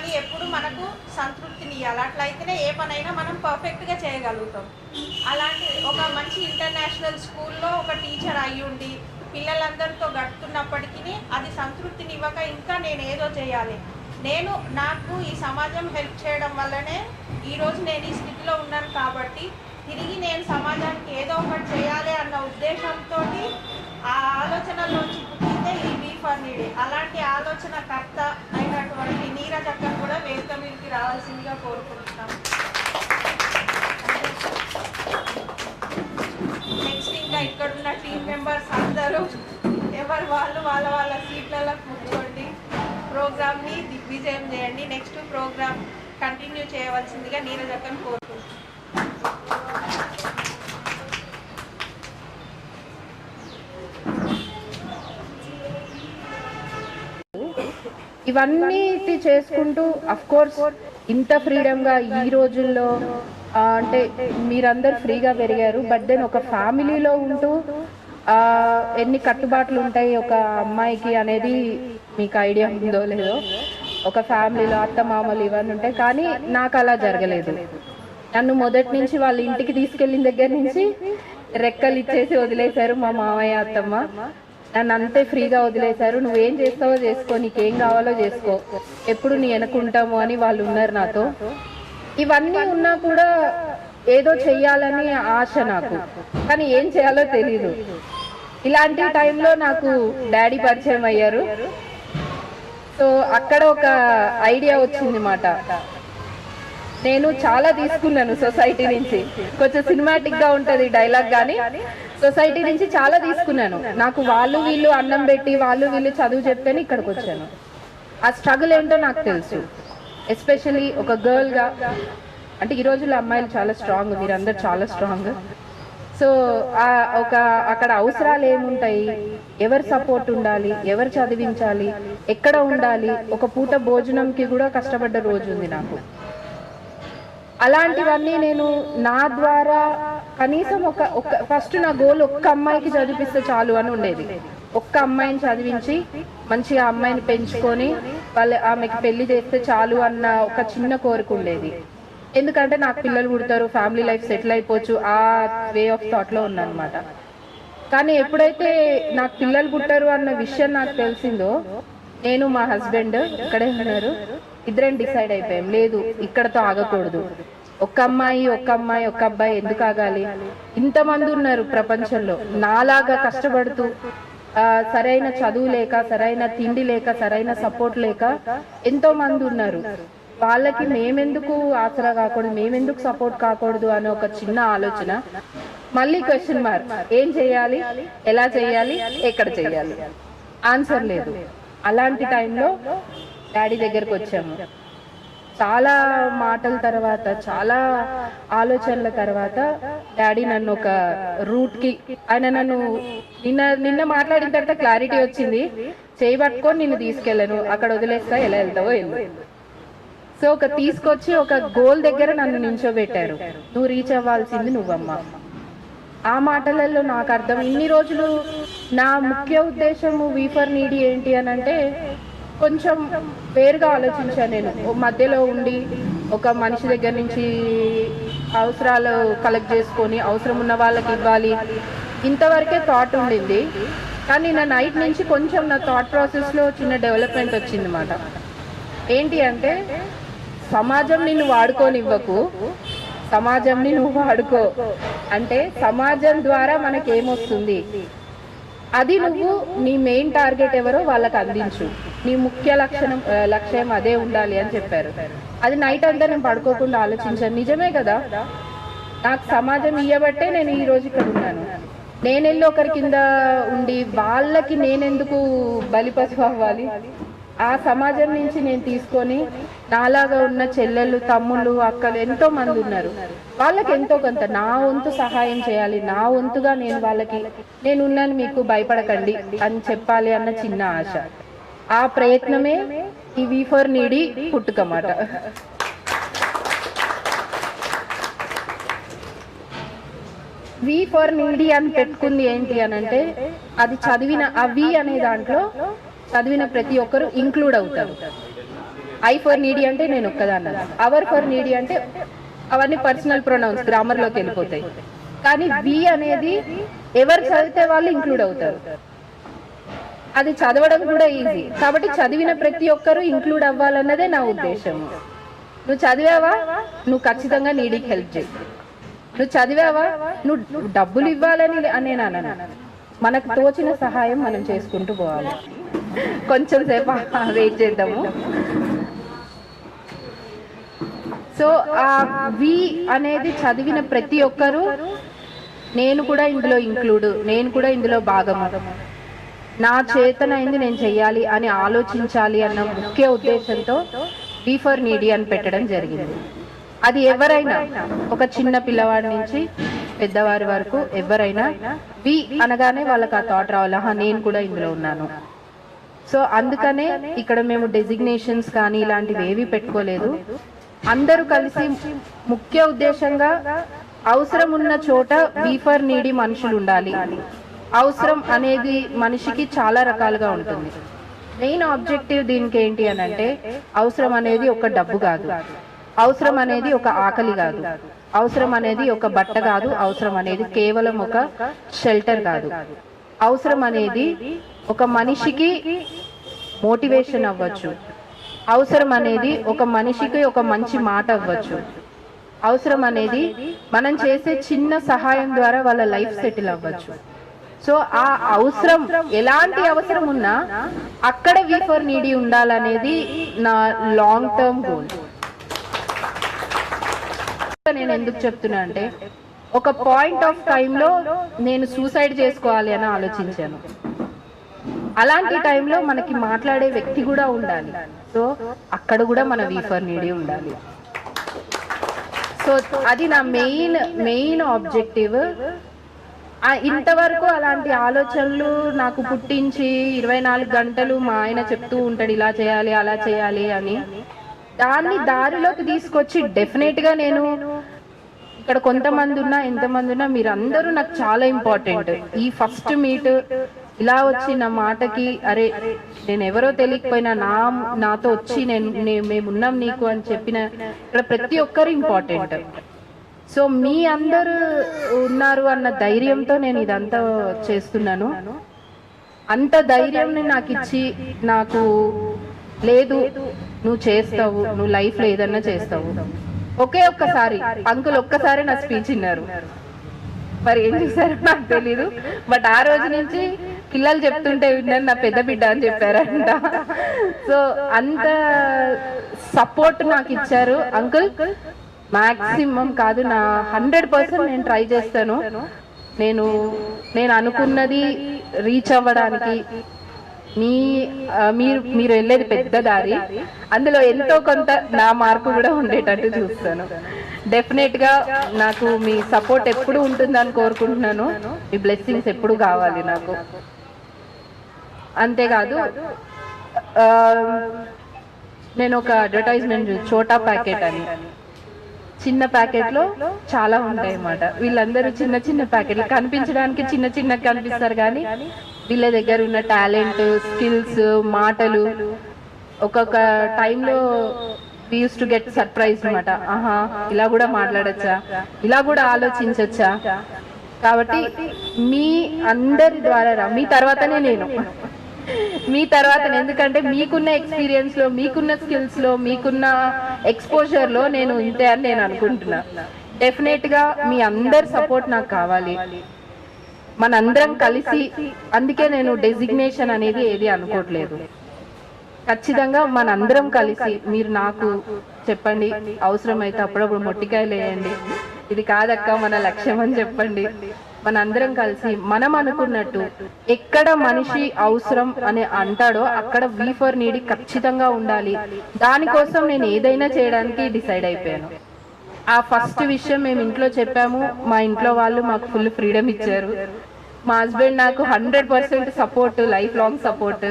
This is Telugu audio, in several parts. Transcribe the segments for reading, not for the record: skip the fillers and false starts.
పని ఎప్పుడు మనకు సంతృప్తిని ఇవ్వాలి. అట్లయితేనే ఏ పనైనా మనం పర్ఫెక్ట్గా చేయగలుగుతాం. అలాంటి ఒక మంచి ఇంటర్నేషనల్ స్కూల్లో ఒక టీచర్ అయ్యుండి పిల్లలందరితో గడుపుతున్నప్పటికీ అది సంతృప్తిని ఇవ్వక ఇంకా నేను ఏదో చేయాలి, నాకు ఈ సమాజం హెల్ప్ చేయడం వల్లనే ఈరోజు నేను ఈ స్థితిలో ఉన్నాను కాబట్టి తిరిగి నేను సమాజానికి ఏదో ఒకటి చేయాలి అన్న ఉద్దేశంతో ఆ ఆలోచనలోంచి పుట్టిందే ఈ వి ఫర్ నీడీ. అలాంటి ఆలోచనకర్త అయినటువంటి నీరజ్ అక్కను కూడా వేదిక మీదకి రావాల్సిందిగా కోరుకుంటున్నాం. నెక్స్ట్ ఇంకా ఇక్కడున్న టీం మెంబర్స్ అందరూ ఎవరు వాళ్ళ సీట్లలో కూర్చోండి. ప్రోగ్రామ్ని దిగ్విజయం చేయండి. నెక్స్ట్ ప్రోగ్రామ్ కంటిన్యూ చేయవలసిందిగా నీరజ్ అక్కను కోరుకుంటున్నాం. ఇవన్నీ చేసుకుంటూ అఫ్ కోర్స్ ఇంత ఫ్రీడమ్గా ఈ రోజుల్లో అంటే మీరందరు ఫ్రీగా పెరిగారు. బట్ దెన్ ఒక ఫ్యామిలీలో ఉంటూ ఎన్ని కట్టుబాట్లు ఉంటాయి ఒక అమ్మాయికి అనేది మీకు ఐడియా ఉందో లేదో. ఒక ఫ్యామిలీలో అత్త మామలు ఇవన్నీ ఉంటాయి, కానీ నాకు అలా జరగలేదు. నన్ను మొదటి నుంచి వాళ్ళ ఇంటికి తీసుకెళ్ళిన దగ్గర నుంచి రెక్కలు ఇచ్చేసి వదిలేశారు మా మామయ్య అత్తమ్మ. నన్ను అంతే ఫ్రీగా వదిలేశారు. నువ్వేం చేస్తావో చేసుకో, నీకేం కావాలో చేసుకో, ఎప్పుడు నీ వెనకుంటాము అని వాళ్ళు ఉన్నారు నాతో. ఇవన్నీ ఉన్నా కూడా ఏదో చెయ్యాలని ఆశ నాకు, కానీ ఏం చేయాలో తెలీదు. ఇలాంటి టైంలో నాకు డాడీ పరిచయం అయ్యారు. సో అక్కడ ఒక ఐడియా వచ్చింది మాట. నేను చాలా తీసుకున్నాను సొసైటీ నుంచి, కొంచెం సినిమాటిక్ గా ఉంటది డైలాగ్, కానీ సొసైటీ నుంచి చాలా తీసుకున్నాను. నాకు వాళ్ళు వీళ్ళు అన్నం పెట్టి వాళ్ళు వీళ్ళు చదువు చెప్తేనే ఇక్కడికి వచ్చాను. ఆ స్ట్రగుల్ ఏంటో నాకు తెలుసు. ఎస్పెషలీ ఒక గర్ల్ గా, అంటే ఈ రోజుల్లో అమ్మాయిలు చాలా స్ట్రాంగ్, మీరందరూ చాలా స్ట్రాంగ్. సో అక్కడ అవసరాలు ఏముంటాయి, ఎవరు సపోర్ట్ ఉండాలి, ఎవరు చదివించాలి, ఎక్కడ ఉండాలి, ఒక పూట భోజనంకి కూడా కష్టపడ్డ రోజు ఉంది నాకు. అలాంటివన్నీ నేను నా ద్వారా కనీసం ఒక ఫస్ట్ నా గోల్ ఒక్క అమ్మాయికి చదివిస్తే చాలు అని ఉండేది. ఒక్క అమ్మాయిని చదివించి మంచిగా అమ్మాయిని పెంచుకొని ఆమెకి పెళ్లి చేస్తే చాలు అన్న ఒక చిన్న కోరిక ఉండేది. ఎందుకంటే నాకు పిల్లలు పుడతారు, ఫ్యామిలీ లైఫ్ సెటిల్ అయిపోవచ్చు, ఆ వే ఆఫ్ థాట్ లో ఉన్నానమాట. కానీ ఎప్పుడైతే నాకు పిల్లలు పుట్టారు అన్న విషయం నాకు తెలిసిందో, నేను మా హస్బెండ్ ఇక్కడే ఉన్నారు, ఇద్దరం డిసైడ్ అయిపోయాం, లేదు ఇక్కడతో ఆగకూడదు. ఒక్క అమ్మాయి ఒక్క అబ్బాయి ఎందుకు ఆగాలి? ఇంతమంది ఉన్నారు ప్రపంచంలో నాలాగా కష్టపడుతూ, సరైన చదువు లేక, సరైన తిండి లేక, సరైన సపోర్ట్ లేక ఎంతో మంది ఉన్నారు. వాళ్ళకి మేమెందుకు ఆసరా కాకూడదు, మేమెందుకు సపోర్ట్ కాకూడదు అనే ఒక చిన్న ఆలోచన. మళ్ళీ క్వశ్చన్ మార్క్, ఏం చేయాలి, ఎలా చేయాలి, ఎక్కడ చేయాలి, ఆన్సర్ లేదు. అలాంటి టైంలో డాడీ దగ్గరకు వచ్చాము. చాలా మాటల తర్వాత, చాలా ఆలోచనల తర్వాత డాడీ నన్ను ఒక రూట్ కి, ఆయన నన్ను నిన్న మాట్లాడిన తర్వాత క్లారిటీ వచ్చింది, చేయబట్టుకొని నిన్ను తీసుకెళ్ళను, అక్కడ వదిలేస్తా, ఎలా వెళ్తావో వెళ్ళు. సో తీసుకొచ్చి ఒక గోల్ దగ్గర నన్ను నించోబెట్టారు, నువ్వు రీచ్ అవ్వాల్సింది నువ్వమ్మా. ఆ మాటలలో నాకు అర్థం, ఇన్ని రోజులు నా ముఖ్య ఉద్దేశము వి ఫర్ నీడీ ఏంటి అని అంటే కొంచెం వేరుగా ఆలోచించాను. నేను మధ్యలో ఉండి ఒక మనిషి దగ్గర నుంచి అవసరాలు కలెక్ట్ చేసుకొని అవసరం ఉన్న వాళ్ళకి ఇవ్వాలి, ఇంతవరకే థాట్ ఉండింది. కానీ నా నైట్ నుంచి కొంచెం నా థాట్ ప్రాసెస్లో చిన్న డెవలప్మెంట్ వచ్చింది అన్నమాట. ఏంటి అంటే, సమాజం నిన్ను వాడుకోనివ్వకు, సమాజంని నువ్వు వాడుకో. అంటే సమాజం ద్వారా మనకేమొస్తుంది అది నువ్వు నీ మెయిన్ టార్గెట్ ఎవరో వాళ్ళకి అందించు, నీ ముఖ్య లక్ష్యం అదే ఉండాలి అని చెప్పారు. అది నైట్ అంతా నేను పడుకోకుండా ఆలోచించాను, నిజమే కదా, నాకు సమాజం ఇయ్యబట్టే నేను ఈ రోజు ఇక్కడ ఉన్నాను. నేను వెళ్ళి ఒకరి కింద ఉండి వాళ్ళకి నేనెందుకు బలిపశు అవ్వాలి? ఆ సమాజం నుంచి నేను తీసుకొని నాలాగా ఉన్న చెల్లెళ్ళు, తమ్ముళ్ళు, అక్కలు ఎంతో మంది ఉన్నారు, వాళ్ళకి ఎంతో కొంత నా వంతు సహాయం చేయాలి. నా వంతుగా నేను వాళ్ళకి నేనున్నాను, మీకు భయపడకండి అని చెప్పాలి అన్న చిన్న ఆశ. ఆ ప్రయత్నమే ఈ వి ఫర్ నీడీ పుట్టుకమాట. వి ఫర్ నీడీ అని పెట్టుకుంది ఏంటి అని అంటే, అది చదివిన ఆ వి అనే దాంట్లో చదివిన ప్రతి ఒక్కరు ఇంక్లూడ్ అవుతారు. ఐ ఫర్ నీడీ అంటే నేను ఒక్కదాన్ని, అవర్ ఫర్ నీడీ అంటే అవన్నీ పర్సనల్ ప్రొనౌన్స్ గ్రామర్లోకి వెళ్ళిపోతాయి. కానీ వి అనేది ఎవరు చదివితే వాళ్ళు ఇంక్లూడ్ అవుతారు. అది చదవడం కూడా ఈజీ. కాబట్టి చదివిన ప్రతి ఒక్కరూ ఇంక్లూడ్ అవ్వాలన్నదే నా ఉద్దేశము. నువ్వు చదివావా, నువ్వు ఖచ్చితంగా నీడీకి హెల్ప్ చేయి. నువ్వు చదివావా, నువ్వు డబ్బులు ఇవ్వాలని నేను అనను. మనకు తోచిన సహాయం మనం చేసుకుంటూ పోవాలి. కొంచెం సేపు వెయిట్ చేద్దాము. సో ఆ వి అనేది చదివిన ప్రతి ఒక్కరూ నేను కూడా ఇందులో ఇంక్లూడ్, నేను కూడా ఇందులో భాగము, నా చేతనైంది నేను చెయ్యాలి అని ఆలోచించాలి అన్న ముఖ్య ఉద్దేశంతో వి ఫర్ నీడీ అని పెట్టడం జరిగింది. అది ఎవరైనా, ఒక చిన్న పిల్లవాడి నుంచి పెద్దవారి వరకు ఎవరైనా వి అనగానే వాళ్ళకి ఆ థాట్ రావాలా, నేను కూడా ఇందులో ఉన్నాను. సో అందుకనే ఇక్కడ మేము డెసిగ్నేషన్స్ కానీ ఇలాంటివి ఏవి పెట్టుకోలేదు. అందరూ కలిసి ముఖ్య ఉద్దేశంగా అవసరం ఉన్న చోట వి ఫర్ నీడీ మనుషులు ఉండాలి. అవసరం అనేది మనిషికి చాలా రకాలుగా ఉంటుంది. మెయిన్ ఆబ్జెక్టివ్ దీనికి ఏంటి అని అంటే, అవసరం అనేది ఒక డబ్బు కాదు, అవసరం అనేది ఒక ఆకలి కాదు, అవసరం అనేది ఒక బట్ట కాదు, అవసరం అనేది కేవలం ఒక షెల్టర్ కాదు. అవసరం అనేది ఒక మనిషికి మోటివేషన్ అవ్వచ్చు, అవసరం అనేది ఒక మనిషికి ఒక మంచి మాట అవ్వచ్చు, అవసరం అనేది మనం చేసే చిన్న సహాయం ద్వారా వాళ్ళ లైఫ్ సెటిల్ అవ్వచ్చు. సో ఆ అవసరం, ఎలాంటి అవసరం ఉన్నా అక్కడ వి ఫర్ నీడీ ఉండాలనేది నా లాంగ్ టర్మ్ గోల్. నేను ఎందుకు చెప్తున్నా అంటే, ఒక పాయింట్ ఆఫ్ టైంలో నేను సూసైడ్ చేసుకోవాలి అని ఆలోచించాను. అలాంటి టైంలో మనకి మాట్లాడే వ్యక్తి కూడా ఉండాలి. సో అక్కడ కూడా మన వి ఫర్ నీడీ ఉండాలి. సో అది నా మెయిన్ ఆబ్జెక్టివ్. ఇంతవరకు అలాంటి ఆలోచనలు నాకు పుట్టించి 24 గంటలు మా ఆయన చెప్తూ ఉంటాడు ఇలా చేయాలి అలా చేయాలి అని, దాన్ని దారిలోకి తీసుకొచ్చి డెఫినెట్ గా నేను ఇక్కడ కొంతమంది ఉన్నా ఎంతమంది ఉన్నా మీరందరూ నాకు చాలా ఇంపార్టెంట్. ఈ ఫస్ట్ మీట్ ఇలా వచ్చి నా మాటకి అరే నేను ఎవరో తెలియకపోయినా నాతో వచ్చి మేమున్నాం నీకు అని చెప్పిన ఇక్కడ ప్రతి ఒక్కరు ఇంపార్టెంట్. సో మీ అందరూ ఉన్నారు అన్న ధైర్యంతో నేను ఇదంతా చేస్తున్నాను. అంత ధైర్యం నాకు ఇచ్చి, నాకు లేదు నువ్వు చేస్తావు, నువ్వు లైఫ్ లో ఏదన్నా చేస్తావు. ఒక్కసారి అంకుల్ ఒక్కసారి నా స్పీచ్ విన్నారు, మరి ఏం చేశారో నాకు తెలీదు. బట్ ఆ రోజు నుంచి పిల్లలు చెప్తుంటే విన్నాను, నా పెద్ద బిడ్డ అని చెప్పారంట. సో అంత సపోర్ట్ నాకు ఇచ్చారు అంకుల్. మాక్సిమం కాదు, నా 100% నేను ట్రై చేస్తాను. నేను అనుకున్నది రీచ్ అవ్వడానికి. మీరు వెళ్ళేది పెద్ద దారి, అందులో ఎంతో కొంత నా మార్పు కూడా ఉండేటట్టు చూస్తాను. డెఫినెట్ గా నాకు మీ సపోర్ట్ ఎప్పుడు ఉంటుందని కోరుకుంటున్నాను. మీ బ్లెస్సింగ్స్ ఎప్పుడు కావాలి నాకు. అంతేకాదు, నేను ఒక అడ్వర్టైజ్మెంట్ చోటా ప్యాకెట్ అని, చిన్న ప్యాకెట్ లో చాలా ఉంటాయి అన్నమాట. వీళ్ళందరూ చిన్న చిన్న ప్యాకెట్లు కనిపించడానికి చిన్న కనిపిస్తారు, కానీ వీళ్ళ దగ్గర ఉన్న టాలెంట్, స్కిల్స్, మాటలు ఒక్కొక్క టైంలో వి యూస్ టు గెట్ సర్ప్రైజ్ అనమాట. ఆహా ఇలా కూడా మాట్లాడచ్చా, ఇలా కూడా ఆలోచించచ్చా. కాబట్టి మీ అందరి ద్వారా మీ తర్వాతనే నేను, మీ తర్వాత, ఎందుకంటే మీకున్న ఎక్స్పీరియన్స్ లో, మీకున్న స్కిల్స్ లో, మీకున్న ఎక్స్పోజర్ లో నేను ఇంతే అని నేను అనుకుంటున్నా. డెఫినెట్ గా మీ అందరి సపోర్ట్ నాకు కావాలి, మనందరం కలిసి. అందుకే నేను డెసిగ్నేషన్ అనేది ఏది అనుకోవట్లేదు. ఖచ్చితంగా మనందరం కలిసి, మీరు నాకు చెప్పండి, అవసరమైతే అప్పుడప్పుడు మొట్టికాయలు వేయండి, ఇది కాదక్క మన లక్ష్యం అని చెప్పండి. మనందరం కలిసి మనం అనుకున్నట్టు ఎక్కడ మనిషి అవసరం అని అంటాడో అక్కడ వి ఫర్ నీడీ ఖచ్చితంగా ఉండాలి. దానికోసం నేను ఏదైనా చేయడానికి డిసైడ్ అయిపోయాను. ఆ ఫస్ట్ విషయం మేము ఇంట్లో చెప్పాము. మా ఇంట్లో వాళ్ళు మాకు ఫుల్ ఫ్రీడమ్ ఇచ్చారు. మా హస్బెండ్ నాకు 100% సపోర్ట్, లైఫ్ లాంగ్ సపోర్ట్.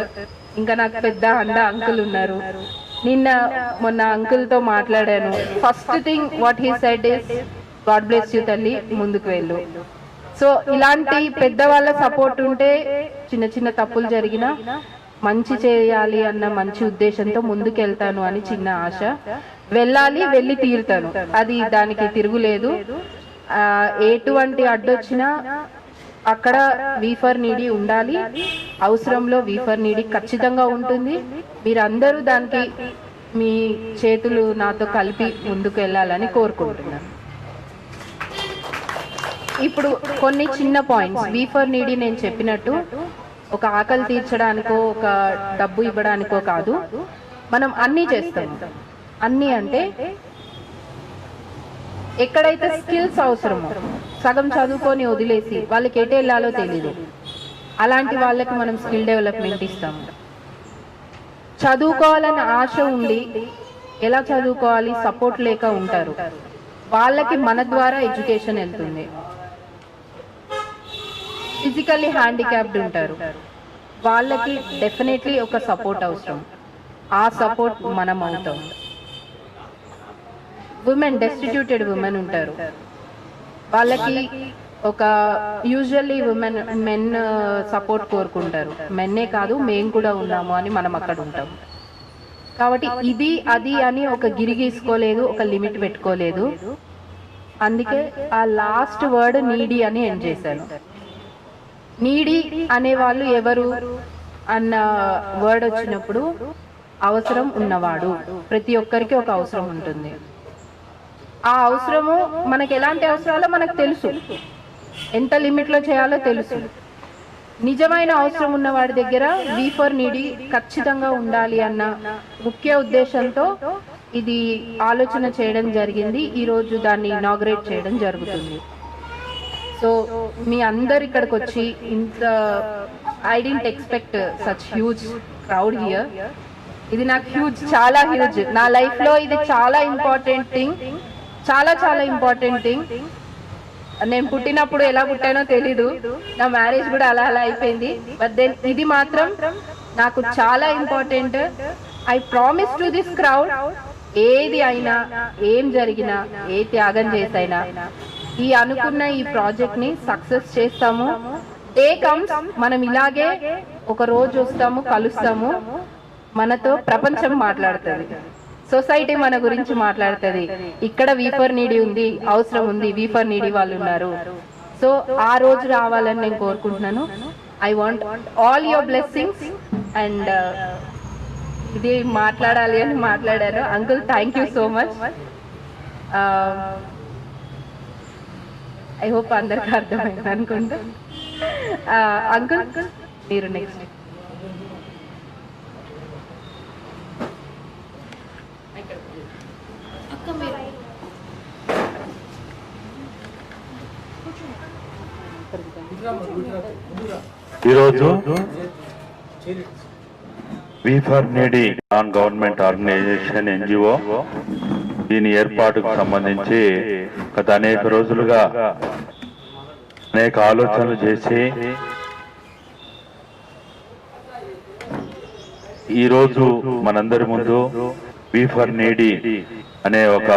ఇంకా నాకు పెద్ద అంకుల్ ఉన్నారు. మొన్న అంకుల్ తో మాట్లాడాను. First thing what he said is God bless you తల్లి, ముందుకు వెళ్ళు. సో ఇలాంటి పెద్దవాళ్ళ సపోర్ట్ ఉంటే చిన్న చిన్న తప్పులు జరిగినా మంచి చేయాలి అన్న మంచి ఉద్దేశంతో ముందుకెళ్తాను అని చిన్న ఆశ. వెళ్ళి తీరుతాను, అది దానికి తిరుగులేదు. ఎటువంటి అడ్డొచ్చినా అక్కడ వీఫర్ నీడి ఉండాలి, అవసరంలో వీఫర్ నీడి ఖచ్చితంగా ఉంటుంది. మీరందరూ దానికి మీ చేతులు నాతో కలిపి ముందుకు వెళ్ళాలని కోరుకుంటున్నాను. ఇప్పుడు కొన్ని చిన్న పాయింట్స్. వీఫర్ నీడి నేను చెప్పినట్టు ఒక ఆకలి తీర్చడానికో ఒక డబ్బు ఇవ్వడానికో కాదు, మనం అన్నీ చేస్తాము. అన్నీ అంటే ఎక్కడైతే స్కిల్స్ అవసరమో, సగం చదువుకొని వదిలేసి వాళ్ళకి ఎటు వెళ్ళాలో తెలీదు, అలాంటి వాళ్ళకి మనం స్కిల్ డెవలప్మెంట్ ఇస్తాము. చదువుకోవాలని ఆశ ఉండి ఎలా చదువుకోవాలి సపోర్ట్ లేక ఉంటారు, వాళ్ళకి మన ద్వారా ఎడ్యుకేషన్ వెళ్తుంది. ఫిజికల్లీ హ్యాండిక్యాప్డ్ ఉంటారు, వాళ్ళకి డెఫినెట్లీ ఒక సపోర్ట్ అవసరం, ఆ సపోర్ట్ మనం అవుతాం. ఉమెన్, డెస్టిట్యూటెడ్ ఉమెన్ ఉంటారు, వాళ్ళకి ఒక యూజువల్లీ మెన్ సపోర్ట్ కోరుకుంటారు. మెన్నే కాదు, మేము కూడా ఉన్నాము అని మనం అక్కడ ఉంటాం. కాబట్టి ఇది అది అని ఒక గిరి గీసుకోలేదు, ఒక లిమిట్ పెట్టుకోలేదు. అందుకే ఆ లాస్ట్ వర్డ్ నీడీ అని ఎండ్ చేశాను. నీడీ అనే వాళ్ళు ఎవరు అన్న వర్డ్ వచ్చినప్పుడు అవసరం ఉన్నవాడు, ప్రతి ఒక్కరికి ఒక అవసరం ఉంటుంది. ఆ అవసరము మనకి ఎలాంటి అవసరాలో మనకు తెలుసు, ఎంత లిమిట్లో చేయాలో తెలుసు. నిజమైన అవసరం ఉన్న వాడి దగ్గర వీఫర్ నీడి ఖచ్చితంగా ఉండాలి అన్న ముఖ్య ఉద్దేశంతో ఇది ఆలోచన చేయడం జరిగింది. ఈరోజు దాన్ని ఇనాగ్రేట్ చేయడం జరుగుతుంది. సో మీ అందరు ఇక్కడికి వచ్చి ఇంత, I didn't expect such huge crowd here. ఇది నాకు హ్యూజ్, చాలా హ్యూజ్. నా లైఫ్లో ఇది చాలా ఇంపార్టెంట్ థింగ్, చాలా చాలా ఇంపార్టెంట్ థింగ్. నేను పుట్టినప్పుడు ఎలా పుట్టానో తెలీదు, నా మ్యారేజ్ కూడా అలా అలా అయిపోయింది. బట్ దెన్ ఇది మాత్రం నాకు చాలా important. I promise to this crowd, ఏది అయినా, ఏం జరిగినా, ఏ త్యాగం చేసైనా ఈ అనుకున్న ఈ ప్రాజెక్ట్ ని సక్సెస్ చేస్తాము. డే కమ్స్, మనం ఇలాగే ఒక రోజు వస్తాము, కలుస్తాము, మనతో ప్రపంచం మాట్లాడుతుంది, సొసైటీ మన గురించి మాట్లాడుతుంది. ఇక్కడ వీఫర్ నీడి ఉంది, అవసరం ఉంది, వీఫర్ నీడి వాళ్ళు ఉన్నారు. సో ఆ రోజు రావాలని నేను కోరుకుంటున్నాను. I want all your blessings. And ఇది మాట్లాడాలి అని మాట్లాడాను. Uncle, thank you so much. I hope అందరికి అర్థమైంది అనుకుంటా. అంకుల్, మీరు నెక్స్ట్. ఈరోజు వీఫర్ నీడి నాన్ గవర్నమెంట్ ఆర్గనైజేషన్, ఎన్జిఓ, దీని ఏర్పాటుకు సంబంధించి గత అనేక రోజులుగా అనేక ఆలోచనలు చేసి ఈరోజు మనందరి ముందు వీఫర్ నీడి అనే ఒక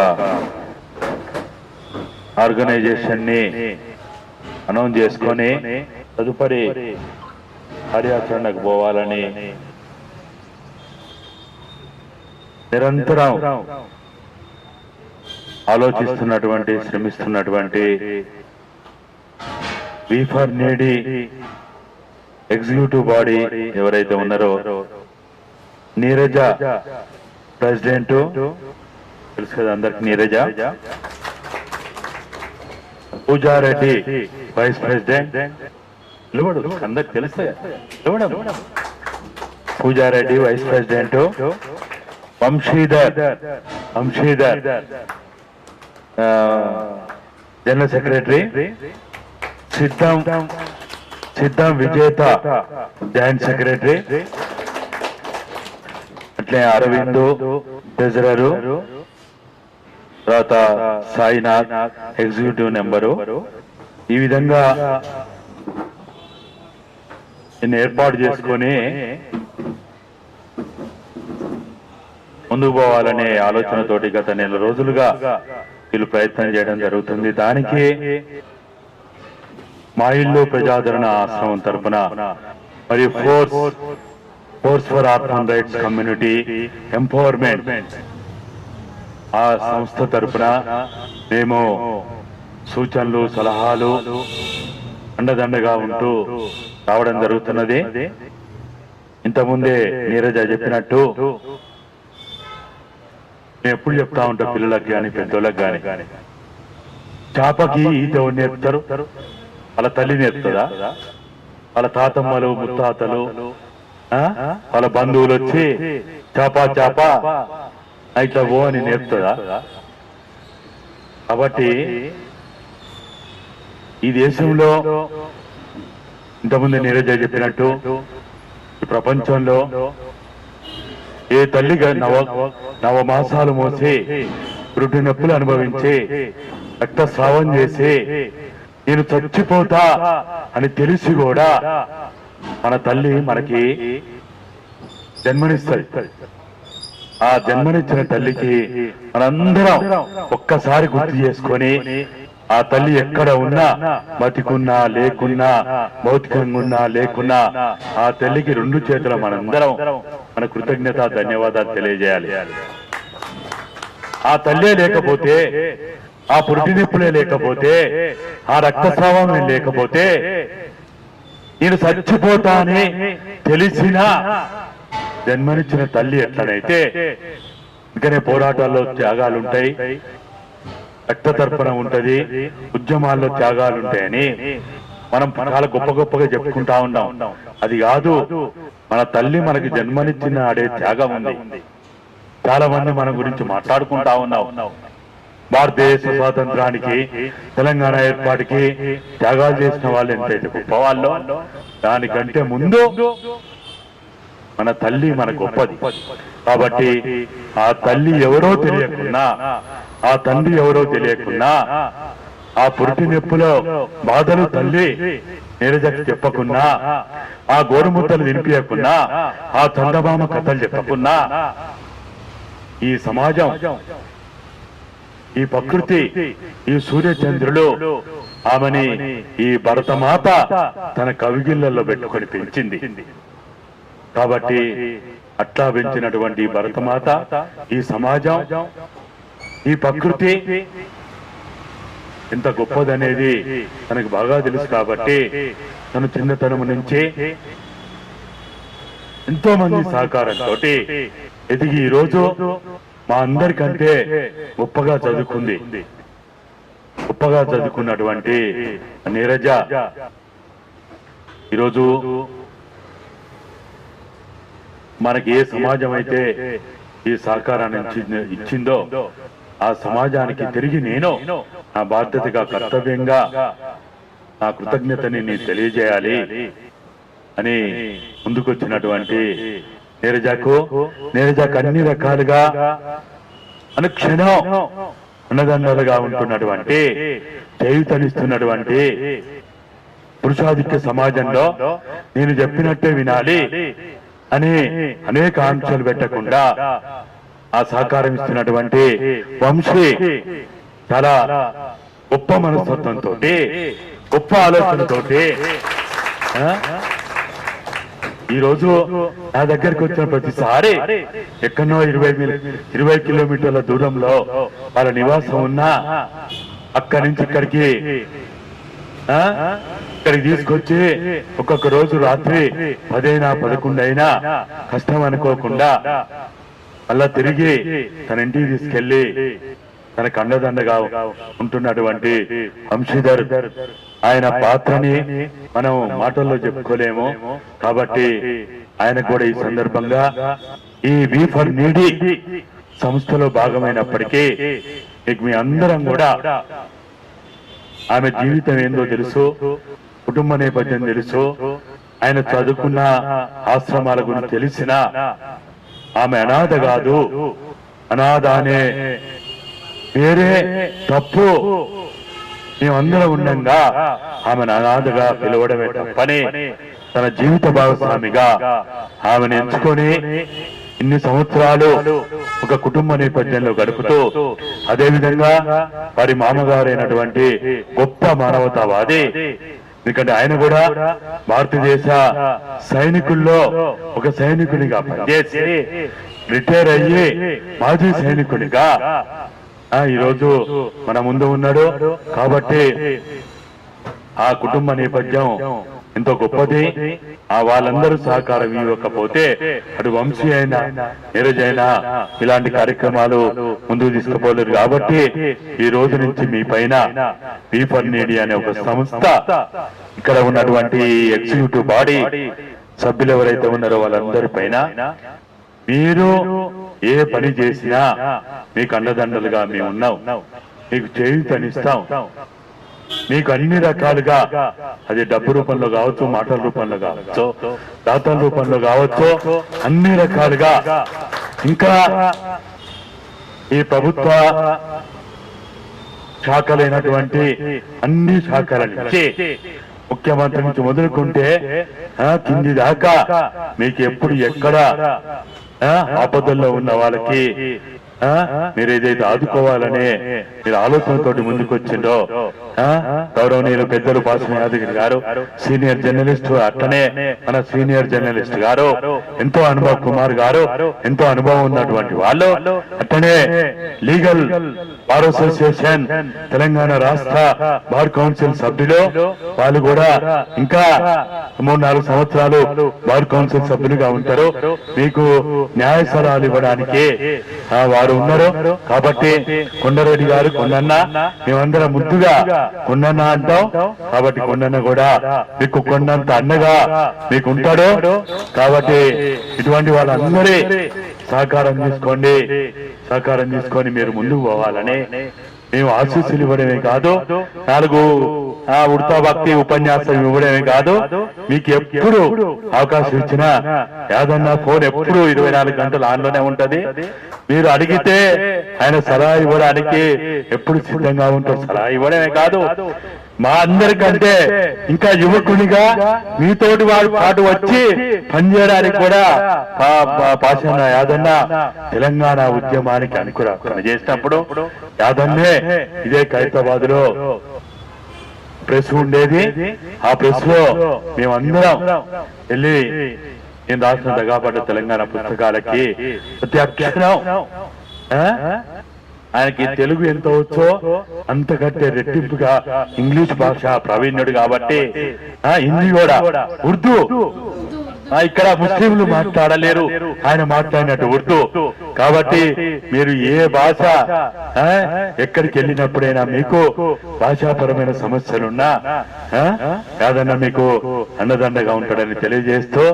ఆర్గనైజేషన్ ని అనౌన్స్ చేసుకొని తదుపరి కార్యాచరణకు పోవాలని నిరంతరం ఆలోచిస్తున్నటువంటి, శ్రమిస్తున్నటువంటి వీఫర్ నీడి ఎగ్జిక్యూటివ్ బాడీ ఎవరైతే ఉన్నారో, నీరజ ప్రెసిడెంట్, తెలుసు కదా అందరికి నీరజ, పూజారెడ్డి వైస్ ప్రెసిడెంట్, అందరికి తెలుస్తాయి, Pooja Reddy vice president, Vamshidhar general secretary, Siddham Vijetha joint secretary, అట్లే అరవింద్ ట్రెజరరు, తర్వాత సాయినాథ్ ఎగ్జిక్యూటివ్ నెంబరు. ఈ విధంగా దీన్ని ఏర్పాటు చేసుకొని ముందుకు పోవాలనే ఆలోచనతోటి గత నెల రోజులుగా వీళ్ళు ప్రయత్నం చేయడం జరుగుతుంది. దానికి మా ఇల్లు ప్రజాదరణ ఆశ్రమం తరఫున మరియు force force for orphan rights community empowerment ఆ సంస్థ తరపున మేము సూచనలు సలహాలు అండదండగా ఉంటూ రావడం జరుగుతున్నది. ఇంతకుముందే నీరజ చెప్పినట్టు నేను ఎప్పుడు చెప్తా ఉంటా పిల్లలకు కానీ పెద్దోళ్ళకి కానీ, చేపకి ఈత ఎవరు నేర్పుతారు? వాళ్ళ తల్లి నేర్పుతుందా? వాళ్ళ తాతమ్మలు ముత్తాతలు వాళ్ళ బంధువులు వచ్చి చేప ఇట్లా ఓ అని నేర్పుతుందా? కాబట్టి ఈ దేశంలో ఇంతకుముందు నీరజ చెప్పినట్టు ఈ ప్రపంచంలో ఏ తల్లిగా నవమాసాలు మోసి పురుటి నొప్పులు అనుభవించి రక్తస్రావం చేసి నేను చచ్చిపోతా అని తెలిసి కూడా మన తల్లి మనకి జన్మనిస్తుంది. ఆ జన్మనిచ్చిన తల్లికి మనందరం ఒక్కసారి గుర్తు చేసుకొని ఆ తల్లి ఎక్కడ ఉన్నా, బతికున్నా లేకున్నా, భౌతికంగా ఉన్నా లేకున్నా, ఆ తల్లికి రెండు చేతుల మనందరం మన కృతజ్ఞత ధన్యవాదాలు తెలియజేయాలి. ఆ తల్లే లేకపోతే, ఆ పురిటి నొప్పులే లేకపోతే, ఆ రక్తస్రావమే లేకపోతే, నేను చచ్చిపోతానే తెలిసినా జన్మనిచ్చిన తల్లి ఎట్లనైతే ఇంకనే పోరాటాల్లో త్యాగాలు ఉంటాయి, రక్త తర్పణ ఉంటది, ఉద్యమాల్లో త్యాగాలు ఉంటాయని మనం చాలా గొప్ప గొప్పగా చెప్పుకుంటా ఉన్నాం. అది కాదు, మన తల్లి మనకి జన్మనిచ్చిన ఆడే త్యాగం ఉంది. చాలా మంది మన గురించి మాట్లాడుకుంటా ఉన్నాం. భారతదేశ స్వాతంత్రానికి, తెలంగాణ ఏర్పాటుకి త్యాగాలు చేసిన వాళ్ళు ఎంతైతే గొప్ప వాళ్ళు, దానికంటే ముందు మన తల్లి మన గొప్పది. కాబట్టి ఆ తల్లి ఎవరో తెలియకున్నా, ఆ తండ్రి ఎవరో తెలియకున్నా, ఆ పురిటి నొప్పులో బాధలు తల్లి నీరజకి చెప్పకున్నా, ఆ గోరుముద్దలు వినిపించకున్నా, ఆ చందమామ కథలు చెప్పకున్నా, ఈ సమాజం, ఈ ప్రకృతి, ఈ సూర్యచంద్రులు ఆమెని ఈ భరతమాత తన కవిగిళ్లలో పెట్టుకొని పెంచింది. కాబట్టి అట్లా పెంచినటువంటి భరతమాత, ఈ సమాజం, ఈ ప్రకృతి ఎంత గొప్పదనేది తనకు బాగా తెలుసు. కాబట్టి తను చిన్నతనం నుంచి ఎంతో మంది సహకారంతో ఎదిగి ఈరోజు మా అందరికంటే గొప్పగా చదువుకుంది. గొప్పగా చదువుకున్నటువంటి నీరజ ఈరోజు మనకి ఏ సమాజం అయితే ఈ సహకారాన్ని ఇచ్చిందో ఆ సమాజానికి తిరిగి నేను నా బాధ్యతగా, కర్తవ్యంగా నా కృతజ్ఞతని నేను తెలియజేయాలి అని ముందుకొచ్చినటువంటి నీరజకు అన్ని రకాలుగా అనుక్షణం ఉన్నదండలుగా ఉంటున్నటువంటి, చేయుతనిస్తున్నటువంటి పురుషాధిక్య సమాజంలో నేను చెప్పినట్టే వినాలి అని అనేక ఆంక్షలు పెట్టకుండా ఆ సహకారం ఇస్తున్నటువంటి వంశీ చాలా గొప్ప మనస్తత్వంతో, గొప్ప ఆలోచనతోటి ఈరోజు నా దగ్గరికి వచ్చిన ప్రతిసారి ఎక్కడో 20 కిలోమీటర్ల దూరంలో వాళ్ళ నివాసం ఉన్నా అక్కడి నుంచి ఇక్కడికి తీసుకొచ్చి ఒక్కొక్క రోజు రాత్రి 10 అయినా 11 అయినా కష్టం అనుకోకుండా మళ్ళా తిరిగి తన ఇంటికి తీసుకెళ్లి తనకు అండదండగా ఉంటున్నటువంటి వంశీధర్, ఆయన పాత్రని మనం మాటల్లో చెప్పుకోలేము. కాబట్టి ఆయనకు కూడా ఈ సందర్భంగా ఈ వి ఫర్ నీడీ సంస్థలో భాగమైనప్పటికీ మీ అందరం కూడా ఆమె జీవితం ఏందో తెలుసు, కుటుంబ నేపథ్యం తెలుసు, ఆయన చదువుకున్న ఆశ్రమాల గురించి తెలిసిన ఆమె అనాథ కాదు, అనాథ అనే వేరే తప్పు మేమందరం ఉండంగా ఆమెను అనాథగా పిలవడమే తప్పని తన జీవిత భాగస్వామిగా ఆమెను ఎంచుకొని ఇన్ని సంవత్సరాలు ఒక కుటుంబ నేపథ్యంలో గడుపుతూ, అదేవిధంగా వారి మామగారైనటువంటి గొప్ప మానవతావాది ఎందుకంటే ఆయన కూడా భారతదేశ సైనికుల్లో ఒక సైనికునిగా పనిచేసి రిటైర్ అయ్యి మాజీ సైనికునిగా ఈరోజు మన ముందు ఉన్నాడు. కాబట్టి ఆ కుటుంబ నేపథ్యం ఎంతో గొప్పది. వాళ్ళందరూ సహకారం ఇవ్వకపోతే అటు వంశీ అయినా నీరజ్ అయినా ఇలాంటి కార్యక్రమాలు ముందుకు తీసుకుపోలేరు. కాబట్టి ఈ రోజు నుంచి మీ పైన V4NED అనే ఒక సంస్థ, ఇక్కడ ఉన్నటువంటి ఎగ్జిక్యూటివ్ బాడీ సభ్యులు ఎవరైతే ఉన్నారో వాళ్ళందరి పైన మీరు ఏ పని చేసినా మీకు అండదండలుగా మేము ఉన్నాం, మీకు చేయూతనిస్తాం. మీకు అన్ని రకాలుగా, అది డబ్బు రూపంలో కావచ్చు, మాటల రూపంలో కావచ్చు, దాతల రూపంలో కావచ్చు, అన్ని రకాలుగా. ఇంకా ఈ ప్రభుత్వ శాఖలైనటువంటి అన్ని శాఖల నుంచి, ముఖ్యమంత్రి నుంచి మొదలుకుంటే కింది దాకా మీకు ఎప్పుడు ఎక్కడ ఆపదల్లో ఉన్న వాళ్ళకి మీరు ఏదైతే ఆదుకోవాలనే మీరు ఆలోచనతో ముందుకు వచ్చిండో, గౌరవనీయులు పెద్దలు పాసం యాదగిరి గారు సీనియర్ జర్నలిస్ట్, అట్లనే మన సీనియర్ జర్నలిస్ట్ గారు ఎంతో అనుభవ్ కుమార్ గారు ఎంతో అనుభవం ఉన్నటువంటి వాళ్ళు, అట్లనే లీగల్ బార్ అసోసియేషన్ తెలంగాణ రాష్ట్ర బార్ కౌన్సిల్ సభ్యులు, వాళ్ళు కూడా ఇంకా 3-4 సంవత్సరాలు బార్ కౌన్సిల్ సభ్యులుగా ఉంటారు. మీకు న్యాయ సలహాలు ఇవ్వడానికి వారు ఉన్నారు. కాబట్టి కొండరెడ్డి గారు, కొండన్న, మేమందరం ముద్దుగా కొండన్న అంటాం. కాబట్టి కొండన్న కూడా మీకు కొండంత అన్నగా మీకు ఉంటాడు. కాబట్టి ఇటువంటి వాళ్ళందరి సహకారం తీసుకొని మీరు ముందుకు పోవాలని మేము ఆశీస్సులు ఇవ్వడమే కాదు, 4 ఉడతా భక్తి ఉపన్యాసం ఇవ్వడమే కాదు, మీకు ఎప్పుడు అవకాశం ఇచ్చినా యాదన్న ఫోన్ ఎప్పుడు 24 గంటలు ఆన్లోనే ఉంటది. మీరు అడిగితే ఆయన సలహా ఇవ్వడానికి ఎప్పుడు సిద్ధంగా ఉంటారు. సలహా ఇవ్వడమే కాదు, మా అందరికంటే ఇంకా యువకునిగా మీతోటి వాడు పాటు వచ్చి పనిచేయడానికి కూడా పాషన్న యాదన్న తెలంగాణ ఉద్యమానికి అనుకురా పనిచేసినప్పుడు యాదన్నే ఇదే ఖైరతాబాద్ లో ప్రెస్ ఉండేది. ఆ ప్రెస్ లో మేమందరం వెళ్ళి నేను రాసిన దగాపడ్డ తెలంగాణ పుస్తకాలకి ప్రతి అక్షరం ఆయనకి తెలుగు ఎంత వచ్చో అంతకంటే రెట్టింపుగా ఇంగ్లీష్ భాష ప్రావీణ్యుడు కాబట్టి హిందీ కూడా, ఉర్దూ ఇక్కడ ముస్లింలు మాట్లాడలేరు, ఆయన మాట్లాడినట్టు ఉర్దూ. కాబట్టి మీరు ఏ భాష ఎక్కడికి వెళ్ళినప్పుడైనా మీకు భాషాపరమైన సమస్యలున్నా కాదన్నా మీకు అండదండగా ఉంటాడని తెలియజేస్తూ,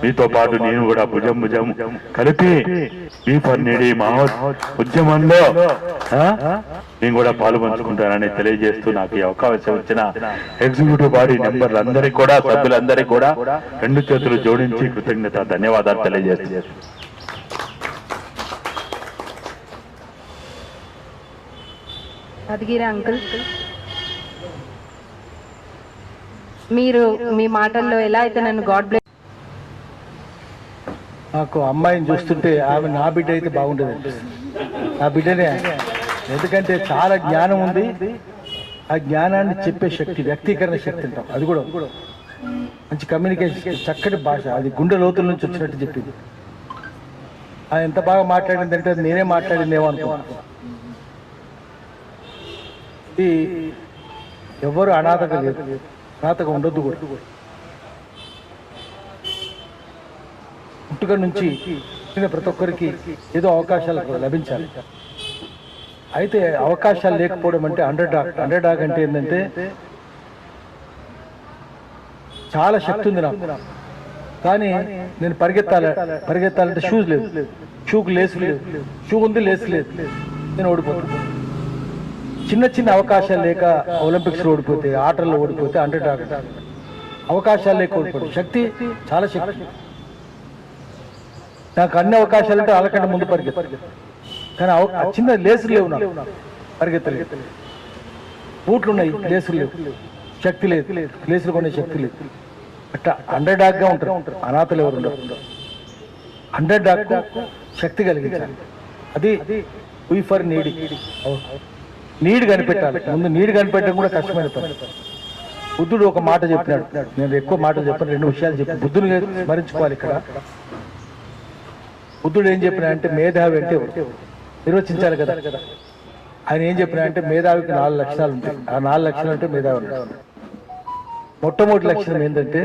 మీతో పాటు నేను కూడా భుజం కలిపి V4NED మహా ఉద్యమంలో నేను కూడా పాల్పంచుకుంటానని తెలియజేస్తూ, నాకు ఈ అవకాశం ఇచ్చిన ఎగ్జిక్యూటివ్ బాడీ మెంబర్లందరికీ కూడా, సభ్యులందరికీ కూడా 2 చేతులు జోడించి కృతజ్ఞత ధన్యవాదాలు తెలియజేస్తూ యాదగిరి అంకుల్, మీరు మీ మాటల్లో ఎలా అయితే నన్ను గాడ్ బ్లెస్. నాకు అమ్మాయిని చూస్తుంటే ఆమె నా బిడ్డ అయితే బాగుండేది, నా బిడ్డనే. ఎందుకంటే చాలా జ్ఞానం ఉంది, ఆ జ్ఞానాన్ని చెప్పే శక్తి, వ్యక్తీకరణ శక్తి అంటాం, అది కూడా మంచి కమ్యూనికేషన్, చక్కటి భాష, అది గుండె లోతుల నుంచి వచ్చినట్టు చెప్పింది. అది ఎంత బాగా మాట్లాడిందంటే నేనే మాట్లాడిందేమో అనుకున్నాను. ఇది ఎవరు అనాథగా లేదు, అనాథగా ఉండొద్దు కూడా. పుట్టుక నుంచి ప్రతి ఒక్కరికి ఏదో అవకాశాలు లభించాలి. అయితే అవకాశాలు లేకపోవడం అంటే అండర్ డాగ్ అంటే ఏంటంటే చాలా శక్తి ఉంది నాకు, కానీ నేను పరిగెత్తాలంటే షూస్ లేదు, షూకు లేసు లేదు, షూ ఉంది లేసు లేదు, నేను ఓడిపోతాను. చిన్న అవకాశాలు లేక ఒలింపిక్స్లో ఓడిపోతే, ఆటల్లో ఓడిపోతే అండర్ డాగ్. అవకాశాలు లేక ఓడిపోతే శక్తి, చాలా శక్తి. నాకు అన్ని అవకాశాలు అంటే వాళ్ళకంటే ముందు పరిగెత్తాను, కానీ చిన్న లేసులు లేవు, నాకు పరిగెత్తలేదు. బూట్లు ఉన్నాయి, లేసులు లేవు, శక్తి లేదు, లేసులు కొనే శక్తి లేదు. అట్లా అండర్ డాగ్గా ఉంటారు, అనాథలు ఎవరు ఉండరు. అండర్ డాగ్ శక్తి కలిగించాలి, అది V4NED. నీడ్ కనిపెట్టాలి, ముందు నీడ్ కనిపెట్టడం కూడా కష్టమైన పని. బుద్ధుడు ఒక మాట చెప్పినాడు. నేను ఎక్కువ మాటలు చెప్పాను, 2 విషయాలు చెప్పి బుద్ధుని స్మరించుకోవాలి ఇక్కడ. బుద్ధుడు ఏం చెప్పినా అంటే మేధావి అంటే నిర్వచించాలి కదా. ఆయన ఏం చెప్పినా అంటే మేధావికి 4 లక్షణాలు ఉంటాయి. ఆ 4 లక్షణాలు అంటే మేధావి ఉంటాయి. మొట్టమొదటి లక్షణం ఏంటంటే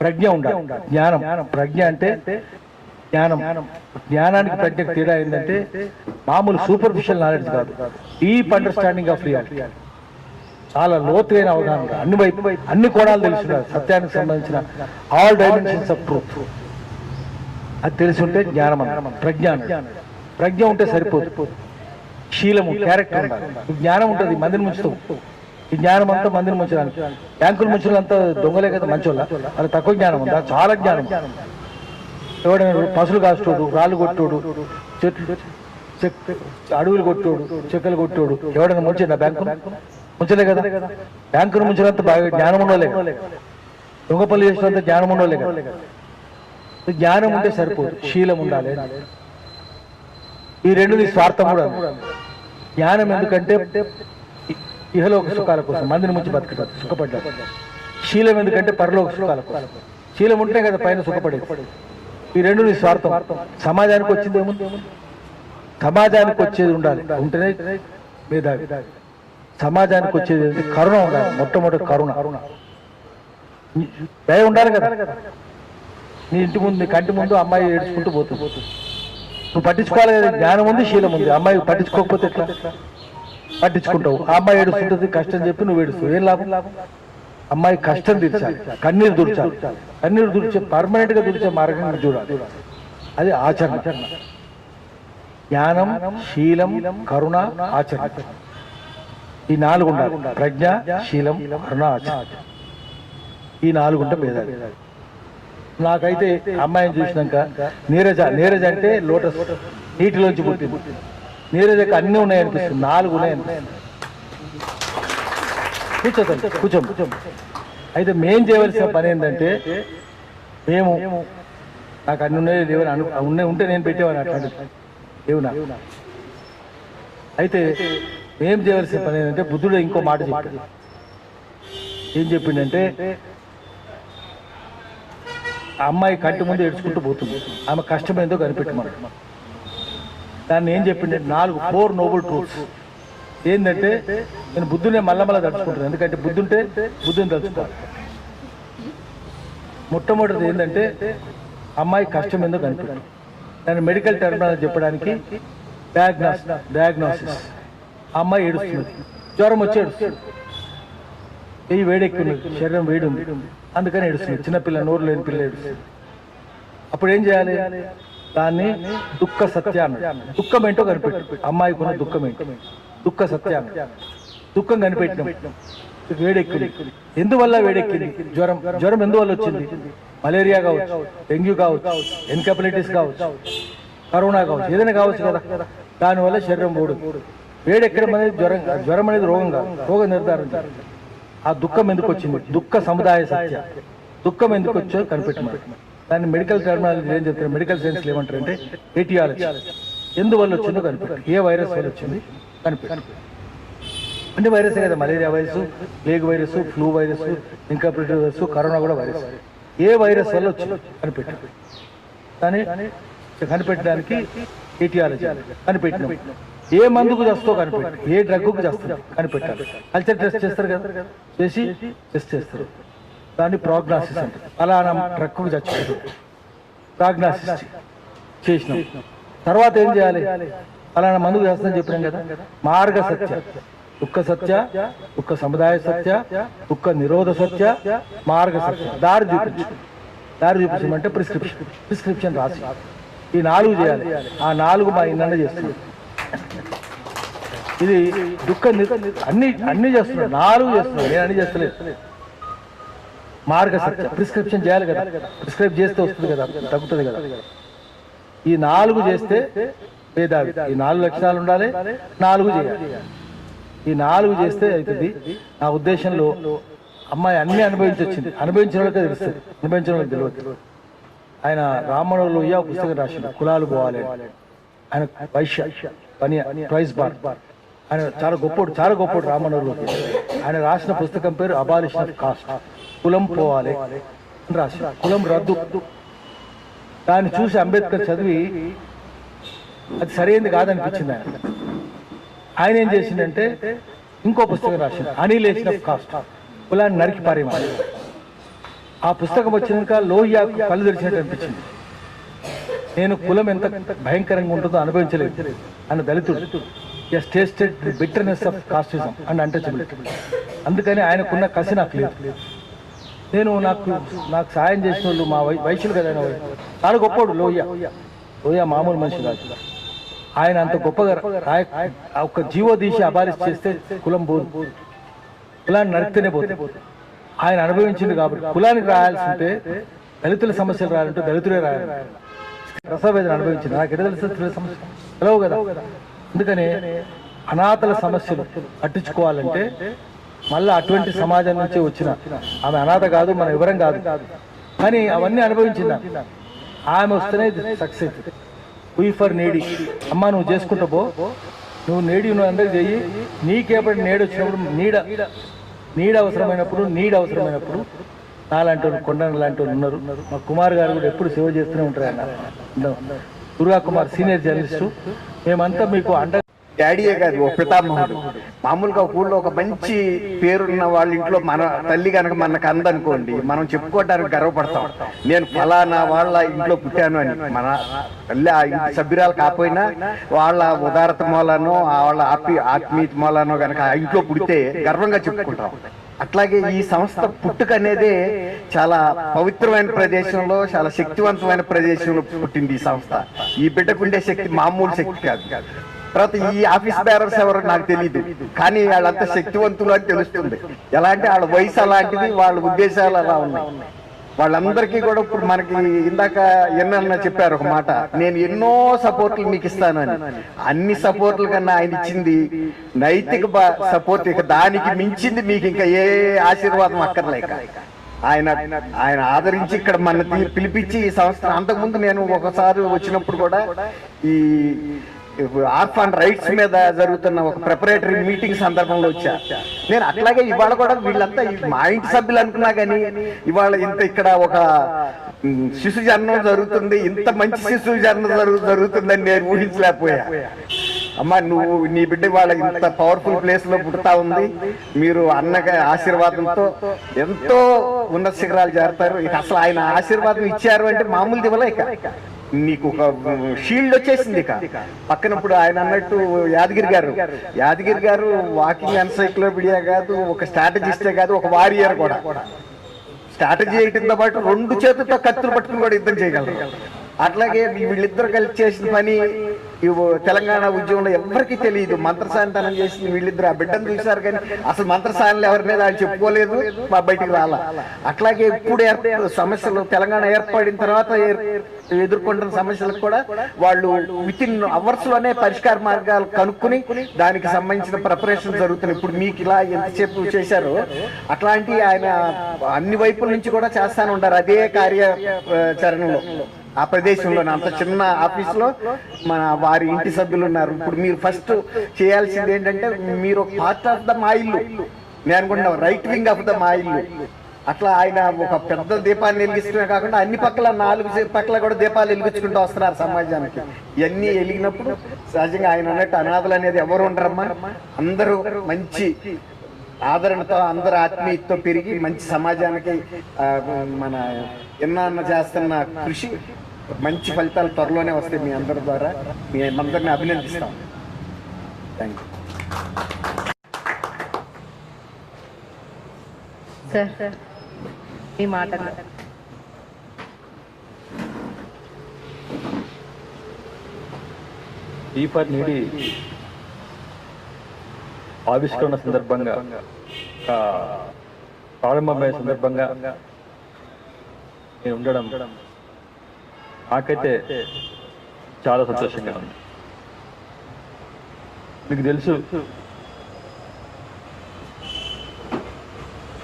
ప్రజ్ఞ ఉండాలి, జ్ఞానం. ప్రజ్ఞ అంటే జ్ఞానం. జ్ఞానానికి ప్రజ్ఞకు తేడా ఏంటంటే మామూలు సూపర్ఫిషియల్ నాలెడ్జ్ కాదు, డీప్ అండర్స్టాండింగ్ ఆఫ్ రియాలిటీ. చాలా లోతైన అవగాహన, అన్ని వైపు అన్ని కోణాలు తెలుసున్నారు, సత్యానికి సంబంధించిన ఆల్ డైమెన్షన్స్ ఆఫ్ ట్రూత్ అది తెలిసి ఉంటే జ్ఞానం అన్నమాట. ప్రజ్ఞ ఉంటే సరిపోదు, శీలము, క్యారెక్టర్ ఉండాలి. జ్ఞానం ఉంటుంది, మందిని ముంచుతాం. ఈ జ్ఞానం అంతా మందిని ముంచడానికి. బ్యాంకులు ముంచులంతా దొంగలే కదా మంచోళ్ళ, అది తక్కువ జ్ఞానం ఉందా? చాలా జ్ఞానం. ఎవడైనా పసులు కాస్తోడు, రాళ్ళు కొట్టోడు, చెట్లు అడవులు కొట్టోడు, చెక్కలు కొట్టోడు ఎవడైనా ముంచిందా? బ్యాంకు ముంచలే కదా. బ్యాంకును ముంచినంత బాగా జ్ఞానం ఉండలే, దొంగ పనులు చేసినంత జ్ఞానం ఉండలే కదా. జ్ఞానం ఉంటే సరిపోదు, శీలం ఉండాలి. ఈ 2 నీ స్వార్థం కూడా. జ్ఞానం ఎందుకంటే ఇహలోక సుఖాల కోసం, మందిని ముంచి బతకడం, సుఖపడ్డాడు. శీలం ఎందుకంటే పరలోక సుఖాల కోసం. శీలం ఉంటే కదా పైన సుఖపడేది. ఈ 2 నీ స్వార్థం. సమాజానికి వచ్చింది ఏముంది? సమాజానికి వచ్చేది ఉండాలి, ఉంటేనే మేధావి. సమాజానికి వచ్చేది కరుణ ఉండాలి. మొట్టమొదటి కరుణ, దయ ఉండాలి కదా. నీ ఇంటి ముందు, నీ కంటి ముందు అమ్మాయి ఏడ్చుకుంటూ పోతుంది, నువ్వు పట్టించుకోవాలి కదా. జ్ఞానం ఉంది, శీలం ఉంది. అమ్మాయి పట్టించుకోకపోతే ఎట్లా? పట్టించుకుంటావు. ఆ అమ్మాయి ఏడుస్తుంటుంది, కష్టం చెప్పి నువ్వు ఏడుస్తావు, ఏం లాభం? అమ్మాయి కష్టం తీర్చాలి, కన్నీరు దుర్చాలి. కన్నీరు దుర్చే పర్మనెంట్ గా దుర్చే మార్గంగా చూడాలి, అది ఆచరణ. జ్ఞానం, శీలం, కరుణ, ఆచరణ, ఈ 4 ఉండాలి. ప్రజ్ఞ, శీలం, కరుణ, ఆచరణ. ఈ 4 ఉంటే మేధావి. నాకైతే అమ్మాయిని చూసినాక నీరజ అంటే లోటస్ నీటిలోంచి పుట్టింది. నీరజకి అన్నీ ఉన్నాయనిపిస్తుంది, 4 ఉన్నాయనిపిస్తుంది. కూర్చోం. అయితే మేం చేయవలసిన పని ఏంటంటే, మేము నాకు అన్ని ఉన్నాయి లేవని ఉంటే నేను పెట్టేవాడిని, అట్లాంటి లేవునా. అయితే మేం చేయవలసిన పని ఏంటంటే, బుద్ధుడు ఇంకో మాట చెప్పాడు. ఏం చెప్పిండంటే, ఆ అమ్మాయి కంటి ముందు ఏడ్చుకుంటూ పోతుంది, ఆమె కష్టం ఏందో కనిపెట్టమన్నాడు. దాన్ని ఏం చెప్పిండే 4 నోబుల్ ట్రూత్స్. ఏంటంటే, నేను బుద్ధునే మళ్ళా తలుచుకుంటాను, ఎందుకంటే బుద్ధుంటే బుద్ధుని తలుచుకోవాలి. మొట్టమొదటిది ఏంటంటే, అమ్మాయి కష్టం ఏందో కనిపెట్టాలి. దాన్ని మెడికల్ టర్మినాలజీ చెప్పడానికి డయాగ్నోసిస్. ఆ అమ్మాయి ఏడుస్తున్నది, జ్వరం వచ్చి ఏడుస్తుంది, వేడెక్కి ఉన్నది, శరీరం వేడి ఉంది, అందుకని ఏడుస్తుంది. చిన్నపిల్ల, నోరు లేని పిల్ల ఏడుస్తుంది. అప్పుడు ఏం చేయాలి? దాన్ని దుఃఖ సత్యాన్ని, దుఃఖం ఏంటో కనిపెట్టు. అమ్మాయికున్న దుఃఖం ఏంటో, దుఃఖ సత్యాన్ని, దుఃఖం కనిపెట్టినాం. వేడెక్కింది, ఎందువల్ల వేడెక్కింది? జ్వరం ఎందువల్ల వచ్చింది? మలేరియా కావచ్చు, డెంగ్యూ కావచ్చు, ఎన్కెఫలైటిస్ కావచ్చు, కరోనా కావచ్చు, ఏదైనా కావచ్చు కదా. దానివల్ల శరీరం వేడెక్కడం అనేది జ్వరం అనేది రోగం కాదు, రోగ నిర్ధారణ. ఆ దుఃఖం ఎందుకు వచ్చింది? దుఃఖ సముదాయ సత్య, దుఃఖం ఎందుకు వచ్చో కనిపెట్టమని. దాన్ని మెడికల్ టర్మినాలజీ ఏం చెప్తారు, మెడికల్ సైన్స్ ఏమంటారు అంటే ఏటియాలజీ. ఎందువల్ల వచ్చిందో కనిపెట్టు, ఏ వైరస్ వల్ల వచ్చింది కనిపెట్టు. అంటే వైరసే కదా, malaria virus, plague virus, flu virus, ఇన్కాపరేటివ్ వైరస్, కరోనా కూడా వైరస్. ఏ వైరస్ వల్ల వచ్చిందో కనిపెట్టు. దాన్ని కనిపెట్టడానికి ఏటియాలజీ కనిపెట్టినాం. ఏ మందుకు చేస్తో కనిపెట్టు, ఏ డ్రగ్కు చేస్తుంది కనిపెట్టాలి. కల్చర్ టెస్ట్ చేస్తారు కదా, చేసి టెస్ట్ చేస్తారు. దాన్ని ప్రోగ్నాసిస్ అంటారు. అలానా డ్రగ్కు చచ్చిపోతుంది, ప్రోగ్నాసిస్ చేసినాం. తర్వాత ఏం చేయాలి? అలానా మందుకు చేస్తుందని చెప్పినాం కదా. మార్గ సత్య, దుఃఖ సత్య, దుఃఖ సముదాయ సత్య, దుఃఖ నిరోధ సత్య, మార్గ సత్య. దారి చూపించమంటే ప్రిస్క్రిప్షన్ రాసి ఈ 4 చేయాలి. ఆ 4 మా ఇన్న చేస్తుంది. ఇది దుఃఖ అన్ని చేస్తున్నాడు, 4 చేస్తున్నాడు, నేను అన్ని చేస్తలేదు. మార్గ సత్య, ప్రిస్క్రిప్షన్ చేయాలి కదా, ప్రిస్క్రైబ్ చేస్తే వస్తుంది కదా, తగ్గుతుంది కదా. ఈ 4 చేస్తే మేధావి. ఈ 4 లక్షణాలు ఉండాలి, 4 చేయాలి. ఈ 4 చేస్తే అవుతుంది. నా ఉద్దేశంలో అమ్మాయి అన్ని అనుభవించొచ్చింది, అనుభవించిన వాళ్ళకే తెలుస్తుంది, అనుభవించిన వాళ్ళకి తెలియదు. ఆయన రామణులోయ పుస్తకం రాసిండు, కులాలు పోవాలి. ఆయన వైశ్య పని ప్రైజ్ బార్ ఆయన చాలా గొప్పోడు రామనోహర్ లోహియా. ఆయన రాసిన పుస్తకం పేరు అబాలిషన్ ఆఫ్ కాస్ట్, కులం పోవాలి అని రాసిన, కులం రద్దు. దాన్ని చూసి అంబేద్కర్ చదివి అది సరైనది కాదనిపించింది. ఆయన ఏం చేసిందంటే ఇంకో పుస్తకం రాసింది, అనిలేషన్ ఆఫ్ కాస్ట్, కులాన్ని నరికి పారేయాలి. ఆ పుస్తకం వచ్చినాక లోహియా కళ్ళు తెరిచినట్టు అనిపించింది. నేను కులం ఎంత భయంకరంగా ఉంటుందో అనుభవించలేదు. ఆయన దళితుడు, has tasted the bitterness of casteism and untouchability. అందుకని ఆయనకున్న కసి నాకు లేదు. నేను నాకు సాయం చేసిన వాళ్ళు మా వయసులు కదా, చాలా గొప్పవాడు లోహియా మామూలు మనిషి కాదు. ఆయన అంత గొప్పగా ఒక జీవో తీసి అబాలిష్ చేస్తే కులం పోదు, కులాన్ని నరికితేనే పోతుంది. ఆయన అనుభవించింది కాబట్టి కులానికి రాయాల్సింటే దళితుల సమస్యలు రాయాలంటే దళితులే రాయాలి. రసవేదన అనుభవించింది, నాకు ఎక్కడ తెలుసు సమస్య తెలవు కదా. అందుకని అనాథల సమస్యలు పట్టించుకోవాలంటే మళ్ళీ అటువంటి సమాజం నుంచి వచ్చిన ఆమె అనాథ కాదు, మన వివరం కాదు, కానీ అవన్నీ అనుభవించింది ఆమె. వస్తేనే సక్సెస్. V for నీడి. అమ్మ నువ్వు చేసుకుంటూ పో, నువ్వు నేడి నువ్వు అందరికి చెయ్యి. నీకేపటి నేడు వచ్చినప్పుడు నీడ అవసరమైనప్పుడు నాలాంటి వాళ్ళు, కొండన లాంటి వాళ్ళు ఉన్నారు. మా కుమార్ గారు కూడా ఎప్పుడు సేవ చేస్తూనే ఉంటారు. ఆయన దుర్గా కుమార్ సీనియర్ జర్నలిస్టు. మేమంతా మీకు డాడీయే కాదు, ఓ పితామహుడు. మామూలుగా ఊళ్ళో ఒక మంచి పేరున్న వాళ్ళ ఇంట్లో మన తల్లి కనుక మనకు అందనుకోండి, మనం చెప్పుకోవడానికి గర్వపడతాం. నేను ఫలానా వాళ్ళ ఇంట్లో పుట్టాను అని. మన తల్లి ఆ ఇంటి సభ్యురాలు కాకపోయినా వాళ్ళ ఉదారత మూలనో వాళ్ళ ఆత్మీయత మూలనో కనుక ఆ ఇంట్లో పుడితే గర్వంగా చెప్పుకుంటాం. అట్లాగే ఈ సంస్థ పుట్టుక అనేది చాలా పవిత్రమైన ప్రదేశంలో, చాలా శక్తివంతమైన ప్రదేశంలో పుట్టింది ఈ సంస్థ. ఈ బిడ్డకుండే శక్తి మామూలు శక్తి కాదు. తర్వాత ఈ ఆఫీస్ బేరర్స్ ఎవరో నాకు తెలియదు, కానీ వాళ్ళంతా శక్తివంతులు అని తెలుస్తుంది. ఎలా అంటే వాళ్ళ వయసు అలాంటిది, వాళ్ళ ఉద్దేశాలు అలా ఉన్నాయి. వాళ్ళందరికీ కూడా ఇప్పుడు మనకి ఇందాక ఎన్న చెప్పారు ఒక మాట, నేను ఎన్నో సపోర్ట్లు మీకు ఇస్తాను అని. అన్ని సపోర్ట్ల కన్నా ఆయన ఇచ్చింది నైతిక సపోర్ట్. ఇక దానికి మించింది మీకు ఇంకా ఏ ఆశీర్వాదం అక్కర్లేక ఆయన ఆదరించి ఇక్కడ మన పిలిపించి ఈ సంస్థ. అంతకుముందు నేను ఒకసారి వచ్చినప్పుడు కూడా ఈ ఆర్ఫాన్ రైట్స్ మీద జరుగుతున్న ఒక ప్రిపరేటరీ మీటింగ్ సందర్భంలో వచ్చా నేను. అట్లాగే ఇవాళ కూడా వీళ్ళంతా మా ఇంటి సభ్యులు అనుకున్నా కానీ ఇవాళ ఇంత ఇక్కడ ఒక శిశు జన్మం జరుగుతుంది, ఇంత మంచి శిశు జన్మం జరుగుతుందని నేను ఊహించలేకపోయా. అమ్మ నువ్వు నీ బిడ్డ వాళ్ళ ఇంత పవర్ఫుల్ ప్లేస్ లో పుడతా ఉంది. మీరు అన్న ఆశీర్వాదంతో ఎంతో ఉన్నత శిఖరాలు చేరతారు. ఇక అసలు ఆయన ఆశీర్వాదం ఇచ్చారు అంటే మామూలు ఇవ్వలే. ఇక నీకు ఒక షీల్డ్ వచ్చేసింది. ఇక పక్కనప్పుడు ఆయన అన్నట్టు యాదగిరి గారు వాకింగ్ ఎన్సైక్లోపీడియా కాదు, ఒక స్ట్రాటజిస్టే కాదు, ఒక వారియర్ కూడా. స్ట్రాటజీ వేయటంతో పాటు 2 చేతులతో కత్తులు పట్టుకుని కూడా యుద్ధం చేయగలరు. అట్లాగే వీళ్ళిద్దరు కలిసి చేసిన పని తెలంగాణ ఉద్యమంలో ఎవరికి తెలియదు. మంత్రసానితనం చేసింది వీళ్ళిద్దరు. ఆ బిడ్డను చూశారు కానీ అసలు మంత్రసానులు ఎవరి మీద వాళ్ళు చెప్పుకోలేదు, బయటికి రాలా. అట్లాగే ఇప్పుడు సమస్యలు తెలంగాణ ఏర్పడిన తర్వాత ఎదుర్కొంటున్న సమస్యలకు కూడా వాళ్ళు వితిన్ అవర్స్ లోనే పరిష్కార మార్గాలు కనుక్కుని దానికి సంబంధించిన ప్రిపరేషన్ జరుగుతున్నాయి. ఇప్పుడు మీకు ఇలా ఎంతసేపు చేశారో అట్లాంటి ఆయన అన్ని వైపుల నుంచి కూడా చేస్తానే ఉంటారు అదే కార్యాచరణలో. ఆ ప్రదేశంలో అంత చిన్న ఆఫీస్ లో మన వారి ఇంటి సభ్యులు ఉన్నారు. ఇప్పుడు మీరు ఫస్ట్ చేయాల్సింది ఏంటంటే మీరు ఒక పార్ట్ ఆఫ్ ద మా ఇల్లు, నేను అనుకుంటున్నాను రైట్ వింగ్ ఆఫ్ ద మా ఇల్లు. అట్లా ఆయన ఒక పెద్ద దీపాన్ని వెలిగిస్తూనే కాకుండా అన్ని పక్కల 4 పక్కల కూడా దీపాలు వెలిగించుకుంటూ వస్తున్నారు సమాజానికి. ఇవన్నీ వెలిగినప్పుడు సహజంగా ఆయన అన్నట్టు అనాథలు అనేది ఎవరు ఉండరమ్మా, అందరూ మంచి ఆదరణతో, అందరు ఆత్మీయతతో పెరిగి మంచి సమాజానికి మన ఎన్న చేస్తున్న కృషి మంచి ఫలితాలు త్వరలోనే వస్తాయి. మీ అందరి ద్వారా మీ అందరిని అభినందిస్తాం. Thank you sir. మీ మాటలు ఫర్ నీడి ఆవిష్కరణ సందర్భంగా, ప్రారంభమైన సందర్భంగా నేను ఉండడం నాకైతే చాలా సంతోషంగా ఉంది. మీకు తెలుసు,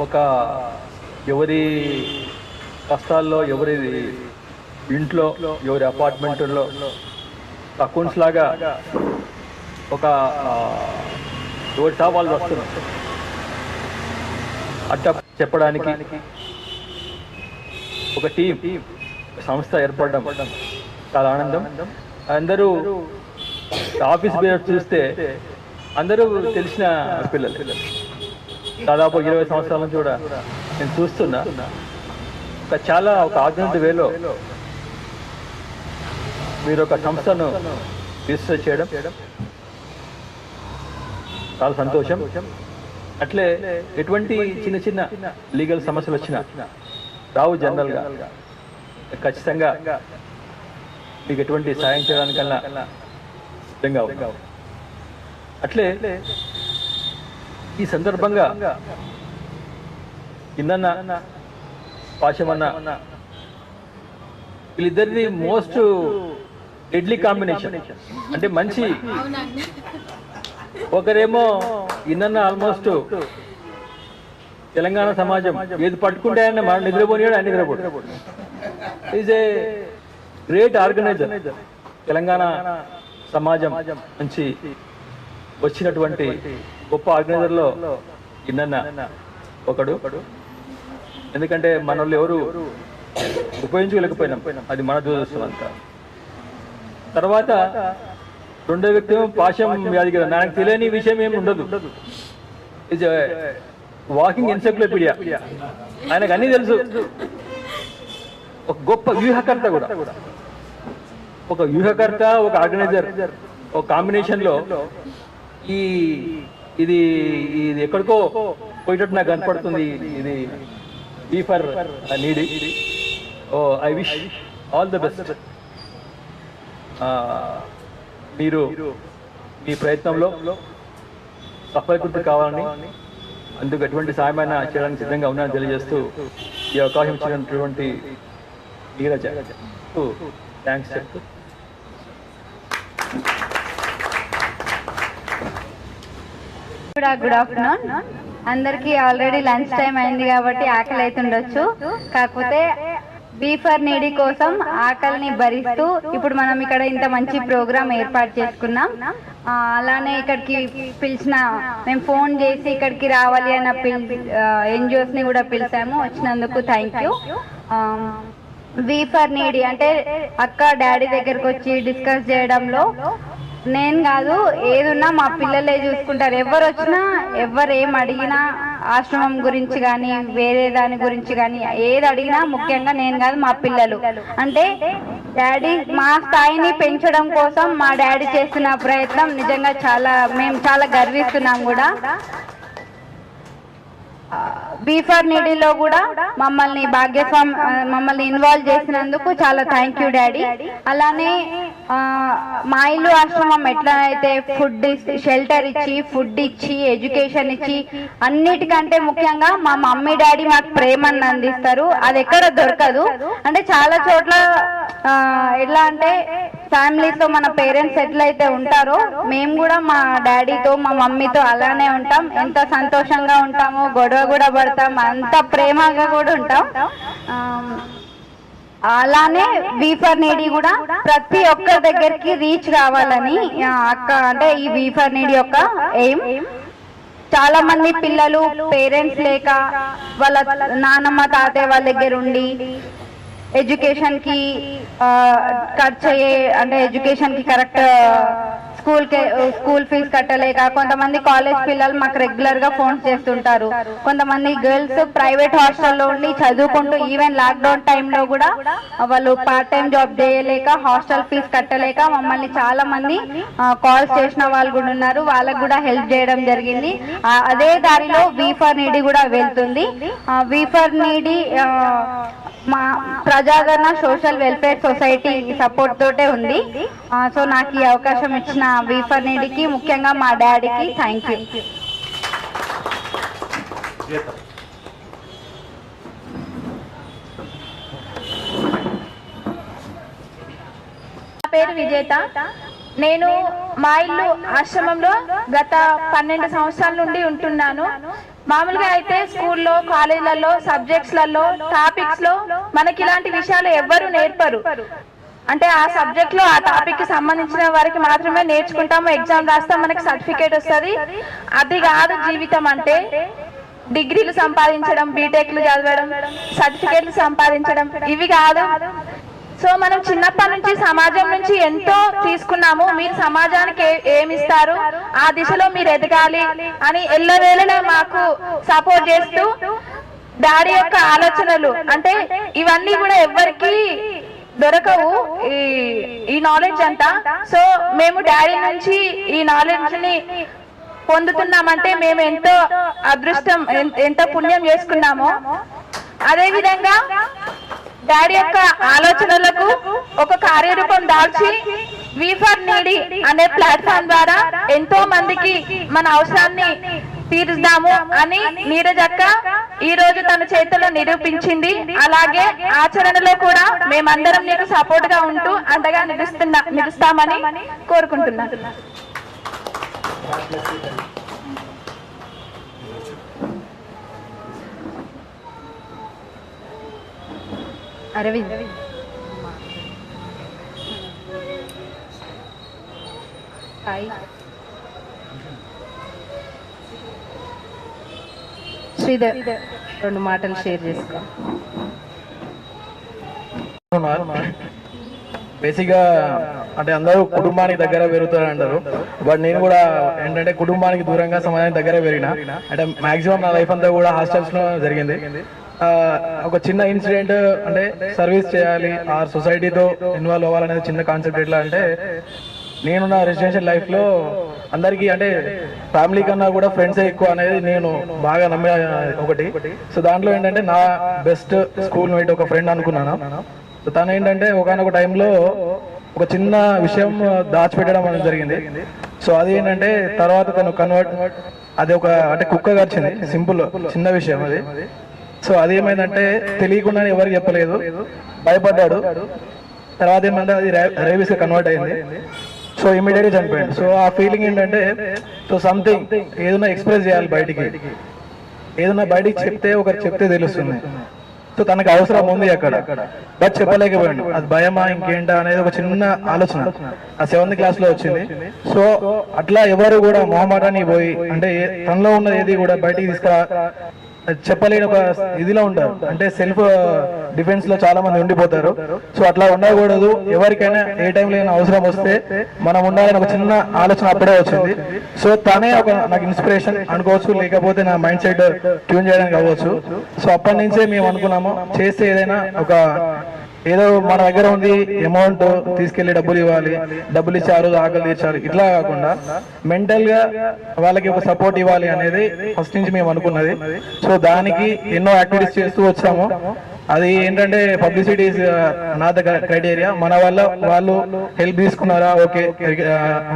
ఒక ఎవరి కష్టాల్లో, ఎవరి ఇంట్లో, ఎవరి అపార్ట్మెంట్లో అకౌంట్స్ లాగా ఒక ఎవరి సాగు వాళ్ళు వస్తున్నారు. అట్లా చెప్పడానికి ఒక టీం సంస్థ ఏర్పడడం చాలా ఆనందం. అందరూ ఆఫీస్ పేరు చూస్తే అందరూ తెలిసిన పిల్లలు. దాదాపు 20 సంవత్సరాల నుంచి కూడా నేను చూస్తున్నా. చాలా ఒక ఆర్గనైజ్డ్ వేలో మీరు ఒక సంస్థను రిజిస్టర్ చేయడం చాలా సంతోషం. అట్లే ఎటువంటి చిన్న చిన్న లీగల్ సమస్యలు వచ్చినా రావు జనరల్గా ఖచ్చితంగా మీకు ఎటువంటి సాయం చేయడానికన్నా సిద్ధంగా ఉంటాం. అట్లే ఈ సందర్భంగా కిందన్న పాశమన్న వీళ్ళిద్దరిది మోస్ట్ డెడ్లీ కాంబినేషన్. అంటే మంచి ఒకరేమో ఇన్న ఆల్మోస్ట్ తెలంగాణ సమాజం ఏది పట్టుకుంటే ఆయన మనం నిద్రపోయాడు, ఆయన నిద్రపోయాడు. Is a great organiser. Telangana సమాజం నుంచి వచ్చినటువంటి గొప్ప ఆర్గనైజర్లో ఇన్న ఒకడు. ఎందుకంటే మన వాళ్ళు ఎవరు ఉపయోగించుకోలేకపోయినాం, అది మన దురదృష్టం అంతా. తర్వాత రెండో వ్యక్తి పాశం యాదగిరి. నాకు తెలియని విషయం ఏమి ఉండదు. Is walking encyclopaedia. ఆయనకు అన్నీ తెలుసు. ఒక గొప్ప వ్యూహకర్త కూడా. ఒక వ్యూహకర్త, ఒక ఆర్గనైజర్, ఒక కాంబినేషన్లో ఇది ఎక్కడికో పోయేటట్టు నాకు కనపడుతుంది. ఇది be for needy. I wish all the best. మీరు మీ ప్రయత్నంలో సఫలీకృతి కావాలని, అందుకు ఎటువంటి సాయమైనా చేయడానికి సిద్ధంగా ఉన్నానని తెలియజేస్తూ ఈ అవకాశం ఇచ్చినటువంటి నీరజ థ్యాంక్స్ చెప్తూ గుడ్ ఆఫ్టర్నూన్ అందరికి. ఆల్రెడీ లంచ్ టైం అయింది కాబట్టి ఆకలి అవుతుండొచ్చు. కాకపోతే బీ ఫర్ నీడీ కోసం ఆకలిని భరిస్తూ ఇప్పుడు మనం ఇక్కడ ఇంత మంచి ప్రోగ్రామ్ ఏర్పాటు చేసుకున్నాం. అలానే ఇక్కడికి పిలిచిన, మేము ఫోన్ చేసి ఇక్కడికి రావాలి అన్న NGOs ని కూడా పిలిచాము. వచ్చినందుకు thank you. Be for needy అంటే అక్క డాడీ దగ్గరకు వచ్చి డిస్కస్ చేయడంలో నేను కాదు, ఏదున్నా మా పిల్లలే చూసుకుంటారు. ఎవరు వచ్చినా ఎవరు ఏం అడిగినా ఆశ్రమం గురించి కానీ వేరే దాని గురించి కానీ ఏది అడిగినా ముఖ్యంగా నేను కాదు మా పిల్లలు. అంటే డాడీ మా స్థాయిని పెంచడం కోసం మా డాడీ చేస్తున్న ప్రయత్నం నిజంగా మేము చాలా గర్విస్తున్నాం కూడా. బీ ఫర్ నీడీలో కూడా మమ్మల్ని ఇన్వాల్వ్ చేసినందుకు చాలా థ్యాంక్ యూ డాడీ. అలానే మా ఇల్లు ఆశ్రమం ఎట్లా అయితే ఫుడ్ షెల్టర్ ఇచ్చి, ఫుడ్ ఇచ్చి, ఎడ్యుకేషన్ ఇచ్చి, అన్నిటికంటే ముఖ్యంగా మా మమ్మీ డాడీ మాకు ప్రేమను అందిస్తారు. అది ఎక్కడ దొరకదు. అంటే చాలా చోట్ల ఎట్లా అంటే ఫ్యామిలీతో మన పేరెంట్స్ ఎట్లయితే ఉంటారో మేము కూడా మా డాడీతో మా మమ్మీతో అలానే ఉంటాం. ఎంత సంతోషంగా ఉంటామో, గొడవ కూడా పడతాం, అంత ప్రేమగా కూడా ఉంటాం. అలానే బీ ఫర్ నీడీ కూడా ప్రతి ఒక్కరి దగ్గరికి రీచ్ కావాలని అక్క అంటే ఈ బీ ఫర్ నీడీ యొక్క ఎయిమ్. చాలా మంది పిల్లలు పేరెంట్స్ లేక వాళ్ళ నానమ్మ తాతయ్య వాళ్ళ దగ్గర ఉండి ఎడ్యుకేషన్ కి ఖర్చు అయ్యే, అంటే ఎడ్యుకేషన్ కి కరెక్ట్ స్కూల్ ఫీజు కట్టలేక కొంతమంది కాలేజ్ పిల్లలు మాకు రెగ్యులర్ గా ఫోన్స్ చేస్తుంటారు. కొంతమంది గర్ల్స్ ప్రైవేట్ హాస్టల్లో ఉండి చదువుకుంటూ ఈవెన్ లాక్డౌన్ టైంలో కూడా వాళ్ళు పార్ట్ టైం జాబ్ చేయలేక హాస్టల్ ఫీజు కట్టలేక మమ్మల్ని చాలా మంది కాల్స్ చేసిన వాళ్ళు కూడా ఉన్నారు. వాళ్ళకు కూడా హెల్ప్ చేయడం జరిగింది. అదే దారిలో బీ ఫర్ నీడీ కూడా వెళ్తుంది. బీ ఫర్ నీడీ మా ప్రజాదరణ సోషల్ వెల్ఫేర్ సొసైటీ సపోర్ట్ తోటే ఉంది. సో నాకు ఈ అవకాశం ఇచ్చిన బీ ఫర్ నీడీకి, ముఖ్యంగా మా డాడీకి థ్యాంక్ యూ. నా పేరు విజేత. నేను మా ఇల్లు ఆశ్రమంలో గత 12 సంవత్సరాల నుండి ఉంటున్నాను. మామూలుగా అయితే స్కూల్లో, కాలేజీలలో, సబ్జెక్ట్స్లలో, టాపిక్స్ లో మనకి ఇలాంటి విషయాలు ఎవ్వరు నేర్పరు. అంటే ఆ సబ్జెక్ట్ లో ఆ టాపిక్ కి సంబంధించిన వారికి మాత్రమే నేర్చుకుంటాము, ఎగ్జామ్ రాస్తాం, మనకి సర్టిఫికేట్ వస్తుంది. అది కాదు జీవితం అంటే. డిగ్రీలు సంపాదించడం, బీటెక్లు చదవడం, సర్టిఫికేట్లు సంపాదించడం ఇవి కాదు. సో మనం చిన్నప్పటి నుంచి సమాజం నుంచి ఎంతో తీసుకున్నాము. మీరు సమాజానికి ఏమి ఇస్తారు, ఆ దిశలో మీరు ఎదగాలి అని ఎల్లవేళలా మాకు సపోర్ట్ చేస్తూ డాడీ యొక్క ఆలోచనలు అంటే ఇవన్నీ కూడా ఎవ్వరికి దొరకవు ఈ నాలెడ్జ్ అంతా. సో మేము డాడీ నుంచి ఈ నాలెడ్జ్ ని పొందుతున్నామంటే మేము ఎంతో అదృష్టం, ఎంతో పుణ్యం చేసుకున్నాము. అదే విధంగా డాడీ యొక్క ఆలోచనలకు ఒక కార్యరూపం దాల్చి V4Needy అనే ప్లాట్ఫామ్ ద్వారా ఎంతో మందికి మన అవసరాన్ని తీరుద్దాము అని నీరజక్క ఈ రోజు తన చేతుల్లో నిరూపించింది. అలాగే ఆచరణలో కూడా మేమందరం నీకు సపోర్ట్ గా ఉంటూ అంతగా నిలుస్తామని కోరుకుంటున్నాను. అరవింద్ శ్రీధర్ 2 మాటలు షేర్ చేసుకో. బేసిక్గా అంటే అందరూ కుటుంబానికి దగ్గర పెరుగుతారు అంటారు. బట్ నేను కూడా ఏంటంటే కుటుంబానికి దూరంగా సమాజానికి దగ్గర పెరిగిన. అంటే మాక్సిమం నా లైఫ్ అంతా కూడా హాస్టల్స్ లో జరిగింది. ఒక చిన్న ఇన్సిడెంట్ అంటే సర్వీస్ చేయాలి, ఆ సొసైటీతో ఇన్వాల్వ్ అవ్వాలనేది చిన్న కాన్సెప్ట్. ఎట్లా అంటే నేను నా రెసిడెన్షియల్ లైఫ్ లో అందరికీ అంటే ఫ్యామిలీ కన్నా కూడా ఫ్రెండ్సే ఎక్కువ అనేది నేను బాగా నమ్మే ఒకటి. సో దాంట్లో ఏంటంటే నా బెస్ట్ స్కూల్ మేట్ ఒక ఫ్రెండ్ అనుకున్నాను. సో తను ఏంటంటే ఒకనొక టైంలో ఒక చిన్న విషయం దాచిపెట్టడం అనేది జరిగింది. సో అది ఏంటంటే తర్వాత తను అది ఒక అంటే కుక్క గరిచింది, సింపుల్ చిన్న విషయం అది. సో అది ఏమైందంటే తెలియకుండా ఎవరికి చెప్పలేదు, భయపడ్డాడు. తర్వాత ఏమంటే అది రేబీస్ గా కన్వర్ట్ అయింది. సో ఇమీడియట్గా చనిపోయాడు. సో ఆ ఫీలింగ్ ఏంటంటే సో సంథింగ్ ఏదైనా ఎక్స్ప్రెస్ చేయాలి బయటికి, ఏదైనా బయటికి చెప్తే ఒకరు చెప్తే తెలుస్తుంది. సో తనకు అవసరం ఉంది అక్కడ, బట్ చెప్పలేకపోయాడు. అది భయమా ఇంకేంటా అనేది ఒక చిన్న ఆలోచన ఆ 7th క్లాస్ లో వచ్చింది. సో అట్లా ఎవరు కూడా మొహమాటానికి పోయి అంటే తనలో ఉన్న ఏది కూడా బయటికి చెప్పలేని ఒక ఇదిలో ఉంటారు. అంటే సెల్ఫ్ డిఫెన్స్ లో చాలా మంది ఉండిపోతారు. సో అట్లా ఉండకూడదు. ఎవరికైనా ఏ టైంలో అయినా అవసరం వస్తే మనం ఉండాలని ఒక చిన్న ఆలోచన అప్పుడే వచ్చింది. సో తనే ఒక నాకు ఇన్స్పిరేషన్ అనుకోవచ్చు, లేకపోతే నా మైండ్ సెట్ ట్యూన్ చేయడానికి అవ్వచ్చు. సో అప్పటి నుంచే మేము అనుకున్నాము చేస్తే ఏదైనా ఒక ఏదో మన దగ్గర ఉంది అమౌంట్ తీసుకెళ్లి డబ్బులు ఇవ్వాలి, డబ్బులు ఇచ్చారు ఆకలి తీర్చారు, ఇట్లా కాకుండా మెంటల్ గా వాళ్ళకి ఒక సపోర్ట్ ఇవ్వాలి అనేది ఫస్ట్ నుంచి మేము అనుకున్నది. సో దానికి ఎన్నో యాక్టివిటీస్ చేస్తూ వచ్చాము. అది ఏంటంటే పబ్లిసిటీ నాట్ ద క్రైటీరియా. మన వల్ల వాళ్ళు హెల్ప్ తీసుకున్నారా, ఓకే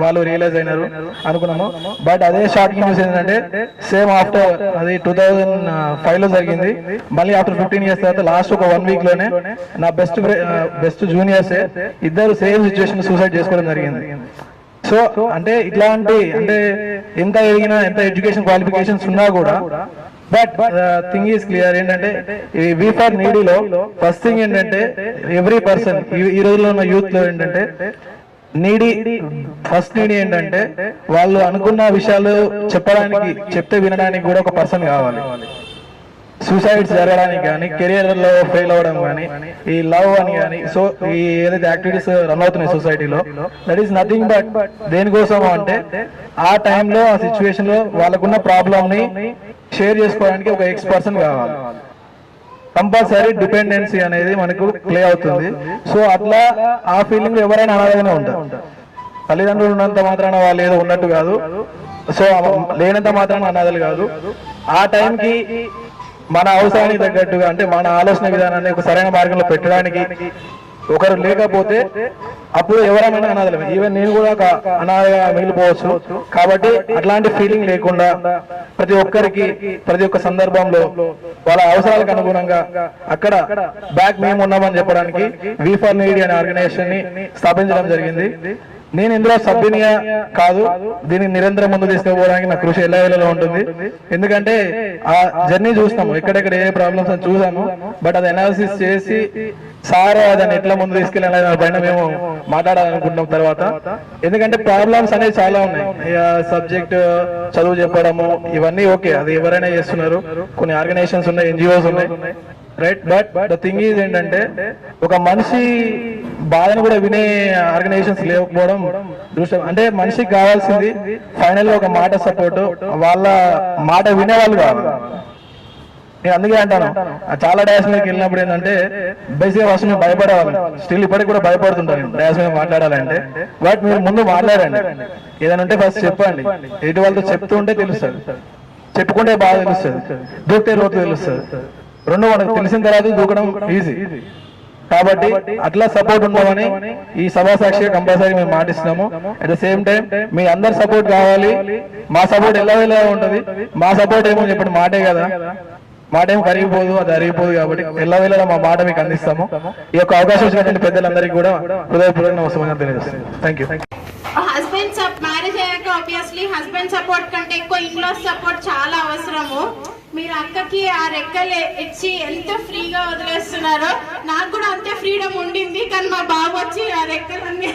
వాళ్ళు రియలైజ్ అయినారు అనుకున్నాము. బట్ అదే షార్ట్ న్యూస్ ఏంటంటే సేమ్ ఆఫ్టర్ అది 2005 లో జరిగింది. మళ్ళీ ఆఫ్టర్ 15 years తర్వాత లాస్ట్ ఒక 1 week లోనే నా బెస్ట్ జూనియర్స్ ఇద్దరు సేమ్ సిచ్యువేషన్ సూసైడ్ చేసుకోవడం జరిగింది. సో అంటే ఇట్లాంటి అంటే ఎంత ఎదిగినా ఎంత ఎడ్యుకేషన్ క్వాలిఫికేషన్స్ ఉన్నా కూడా బట్ థింగ్ ఈస్ క్లియర్ ఏంటంటే V4Needy లో ఫస్ట్ థింగ్ ఏంటంటే ఎవ్రీ పర్సన్ ఈ రోజులో ఉన్న యూత్ లో ఏంటంటే ఫస్ట్ నీడీ ఏంటంటే వాళ్ళు అనుకున్న విషయాలు చెప్తే వినడానికి కూడా ఒక పర్సన్ కావాలి. సూసైడ్స్ జరగడానికి కానీ, కెరియర్ లో ఫెయిల్ అవ్వడం కానీ, ఈ లవ్ అని కానీ, సో ఈ ఏదైతే యాక్టివిటీస్ రన్ అవుతున్నాయి సొసైటీలో, దట్ ఈస్ నథింగ్ బట్ దేనికోసం అంటే ఆ టైంలో ఆ సిచ్యువేషన్ లో వాళ్ళకున్న ప్రాబ్లమ్ ని షేర్ చేసుకోవడానికి ఒక ఎక్స్-పర్సన్ కావాలి. కంపల్సరీ డిపెండెన్సీ అనేది మనకు ప్లే అవుతుంది. సో అట్లా ఆ ఫీలింగ్ ఎవరైనా అలాగనే ఉంటారు. తల్లిదండ్రులు ఉన్నంత మాత్రాన వాళ్ళు ఏదో ఉన్నట్టు కాదు, సో లేనంత మాత్రాన అనాథలు కాదు. ఆ టైంకి మన అవసరానికి తగ్గట్టుగా అంటే మన ఆలోచన విధానాన్ని ఒక సరైన మార్గంలో పెట్టడానికి ఒకరు లేకపోతే అప్పుడు ఎవరైనా అనాథలమే. ఈవెన్ నేను కూడా ఒక అనాథగా మిగిలిపోవచ్చు. కాబట్టి అట్లాంటి ఫీలింగ్ లేకుండా ప్రతి ఒక్కరికి ప్రతి ఒక్క సందర్భంలో వాళ్ళ అవసరాలకు అనుగుణంగా అక్కడ బ్యాక్ మేము ఉన్నామని చెప్పడానికి V4Needy అనే ఆర్గనైజేషన్ ని స్థాపించడం జరిగింది. నేను ఇందులో సభ్యునిగా కాదు, దీన్ని నిరంతరం ముందు తీసుకుపోవడానికి నా కృషి ఎలా వేళలో ఉంటుంది. ఎందుకంటే ఆ జర్నీ చూస్తాము, ఎక్కడెక్కడ ఏ ప్రాబ్లమ్స్ అని చూసాము. బట్ అది అనాలిసిస్ చేసి సార్ దాన్ని ఎట్లా ముందు తీసుకెళ్ళాలి దాని పైన మేము మాట్లాడాలనుకుంటున్నాం తర్వాత. ఎందుకంటే ప్రాబ్లమ్స్ అనేవి చాలా ఉన్నాయి. సబ్జెక్ట్ చదువు చెప్పడము ఇవన్నీ ఓకే, అది ఎవరైనా చేస్తున్నారు. కొన్ని ఆర్గనైజేషన్స్ ఉన్నాయి, ఎన్జిఓస్ ఉన్నాయి, right. But the thing is ఏంటంటే ఒక మనిషి బాధను కూడా వినే ఆర్గనైజేషన్స్ లేకపోవడం దృష్టం. అంటే మనిషికి కావాల్సింది ఫైనల్ గా ఒక మాట సపోర్ట్, వాళ్ళ మాట వినేవాళ్ళు కావాలి. నేను అందుకే అంటాను, చాలా డాష్ మీదకి వెళ్ళినప్పుడు ఏంటంటే బేసిక్గా ఫస్ట్ మేము భయపడేవాళ్ళం, స్టిల్ ఇప్పటికి కూడా భయపడుతుంటాను డాష్ మీద మాట్లాడాలంటే. బట్ మీరు ముందు మాట్లాడండి, ఏదైనా ఉంటే ఫస్ట్ చెప్పండి. ఎటు వాళ్ళతో చెప్తూ ఉంటే తెలుస్తుంది, చెప్పుకుంటే బాగా తెలుస్తుంది, దూకితే లోతు తెలుస్తుంది. రెండు మనకు తెలిసిన తర్వాత దూకడం ఈజీ. కాబట్టి అట్లా సపోర్ట్ ఉండమని ఈ సభా సాక్షిగా కంపల్సరీ మేము మాటిస్తున్నాము. అట్ ద సేమ్ టైం మీ అందరి సపోర్ట్ కావాలి. మా సపోర్ట్ ఎలా ఉంటుంది, మా సపోర్ట్ ఏమో చెప్పండి, మాటే కదా, మాట ఏం కరిగిపోదు, అది అరిగిపోదు. కాబట్టి ఎలా వెళ్ళాలో మా మాట మీకు అందిస్తాము. ఈ యొక్క అవకాశం వచ్చినటువంటి పెద్దలందరికీ కూడా హృదయపూర్వక నమస్కారం తెలియజేస్తాను. Thank you. హస్బెండ్ మ్యారేజ్ అయ్యాక ఆబ్వియస్లీ హస్బెండ్ సపోర్ట్ కంటే ఎక్కువ ఇన్లా సపోర్ట్ చాలా అవసరము. మీరు అక్కకి ఆ రెక్కలు ఇచ్చి ఎంత ఫ్రీగా వదిలేస్తున్నారో నాకు కూడా అంతే ఫ్రీడమ్ ఉండింది. కానీ మా బాబు వచ్చి ఆ రెక్కలన్నీ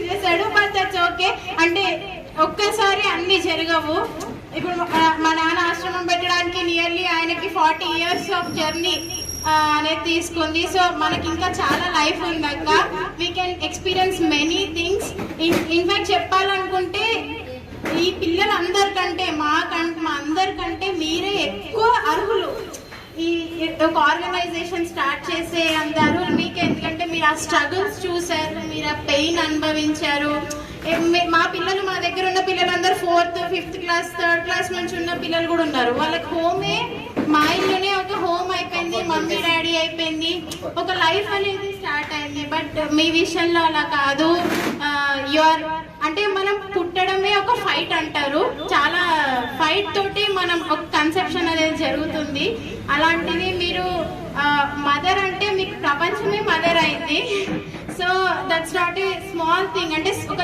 చేశాడు. But that's okay. అంటే ఒక్కసారి అన్ని జరగవు. ఇప్పుడు మా నాన్న ఆశ్రమం పెట్టడానికి నియర్లీ ఆయనకి 40 years ఆఫ్ జర్నీ అనేది తీసుకుంది. సో మనకి ఇంకా చాలా లైఫ్ ఉంది అక్క. We can experience many things. In fact చెప్పాలనుకుంటే ఈ పిల్లలందరికంటే మా అందరికంటే మీరే ఎక్కువ అర్హులు ఈ ఒక ఆర్గనైజేషన్ స్టార్ట్ చేసే అంత అర్హులు మీకే. ఎందుకంటే మీరు ఆ స్ట్రగుల్స్ చూసారు, మీరు ఆ పెయిన్ అనుభవించారు. మా పిల్లలు, మా దగ్గర ఉన్న పిల్లలందరూ 4th, 5th class, 3rd class నుంచి ఉన్న పిల్లలు కూడా ఉన్నారు. వాళ్ళకి హోమే, మా ఇల్లునే ఒక హోమ్ అయిపోయింది, మమ్మీ డాడీ అయిపోయింది, ఒక లైఫ్ అనేది స్టార్ట్ అయింది. బట్ మీ విషయంలో అలా కాదు. అంటే మనం పుట్టడమే ఒక ఫైట్ అంటారు, చాలా ఫైట్ తోటి మనం ఒక కన్సెప్షన్ అనేది జరుగుతుంది. అలాంటిది మీరు మదర్ అంటే మీకు ప్రపంచమే మదర్ అయింది. So that's not a small thing. అంటే ఒక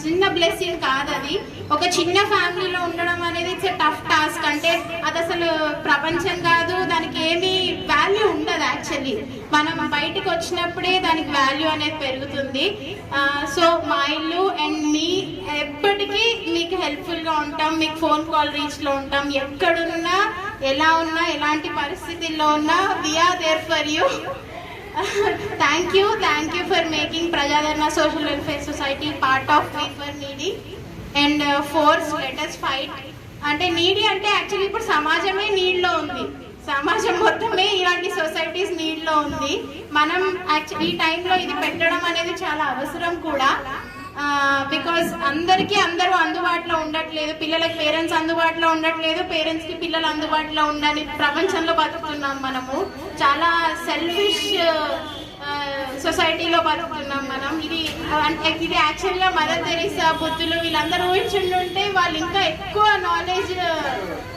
చిన్న బ్లెస్సింగ్ కాదు అది. ఒక చిన్న ఫ్యామిలీలో ఉండడం అనేది ఇట్స్ ఎ టఫ్ టాస్క్. అంటే అది అసలు ప్రపంచం కాదు, దానికి ఏమీ వాల్యూ ఉండదు యాక్చువల్లీ. మనం బయటకు వచ్చినప్పుడే దానికి వాల్యూ అనేది పెరుగుతుంది. సో మా ఇల్లు అండ్ మీ ఎప్పటికీ మీకు హెల్ప్ఫుల్గా ఉంటాం, మీకు ఫోన్ కాల్ రీచ్లో ఉంటాం. ఎక్కడున్నా, ఎలా ఉన్నా, ఎలాంటి పరిస్థితుల్లో ఉన్నా we are there for you. Thank you for making Prajadarna Social Welfare Society part of We for Needy and force let us fight. అంటే నీడీ అంటే యాక్చువల్లీ ఇప్పుడు సమాజమే నీడ్లో ఉంది, సమాజం మొత్తమే ఇలాంటి సొసైటీస్ నీడ్లో ఉంది. మనం యాక్చువల్లీ ఈ టైంలో ఇది పెట్టడం అనేది చాలా అవసరం కూడా. బికాజ్ అందరూ అందుబాటులో ఉండట్లేదు, పిల్లలకి పేరెంట్స్ అందుబాటులో ఉండట్లేదు, పేరెంట్స్కి పిల్లలు అందుబాటులో ఉండని ప్రపంచంలో బతుకుతున్నాం. మనము చాలా సెల్ఫిష్ సొసైటీలో బతుకుతున్నాం మనం. ఇది యాక్చువల్గా మదర్ తెరీసా, బుద్ధులు వీళ్ళందరూ ఊహించుంటే వాళ్ళు ఇంకా ఎక్కువ నాలెడ్జ్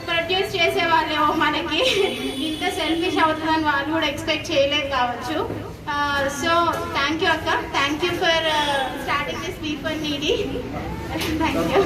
ప్రొడ్యూస్ చేసేవాళ్ళేమో. మనకి ఇంత సెల్ఫిష్ అవుతుందని వాళ్ళు కూడా ఎక్స్పెక్ట్ చేయలేదు కావచ్చు. సో థ్యాంక్ యూ అక్క, thank you for starting this We for Needy. Thank you.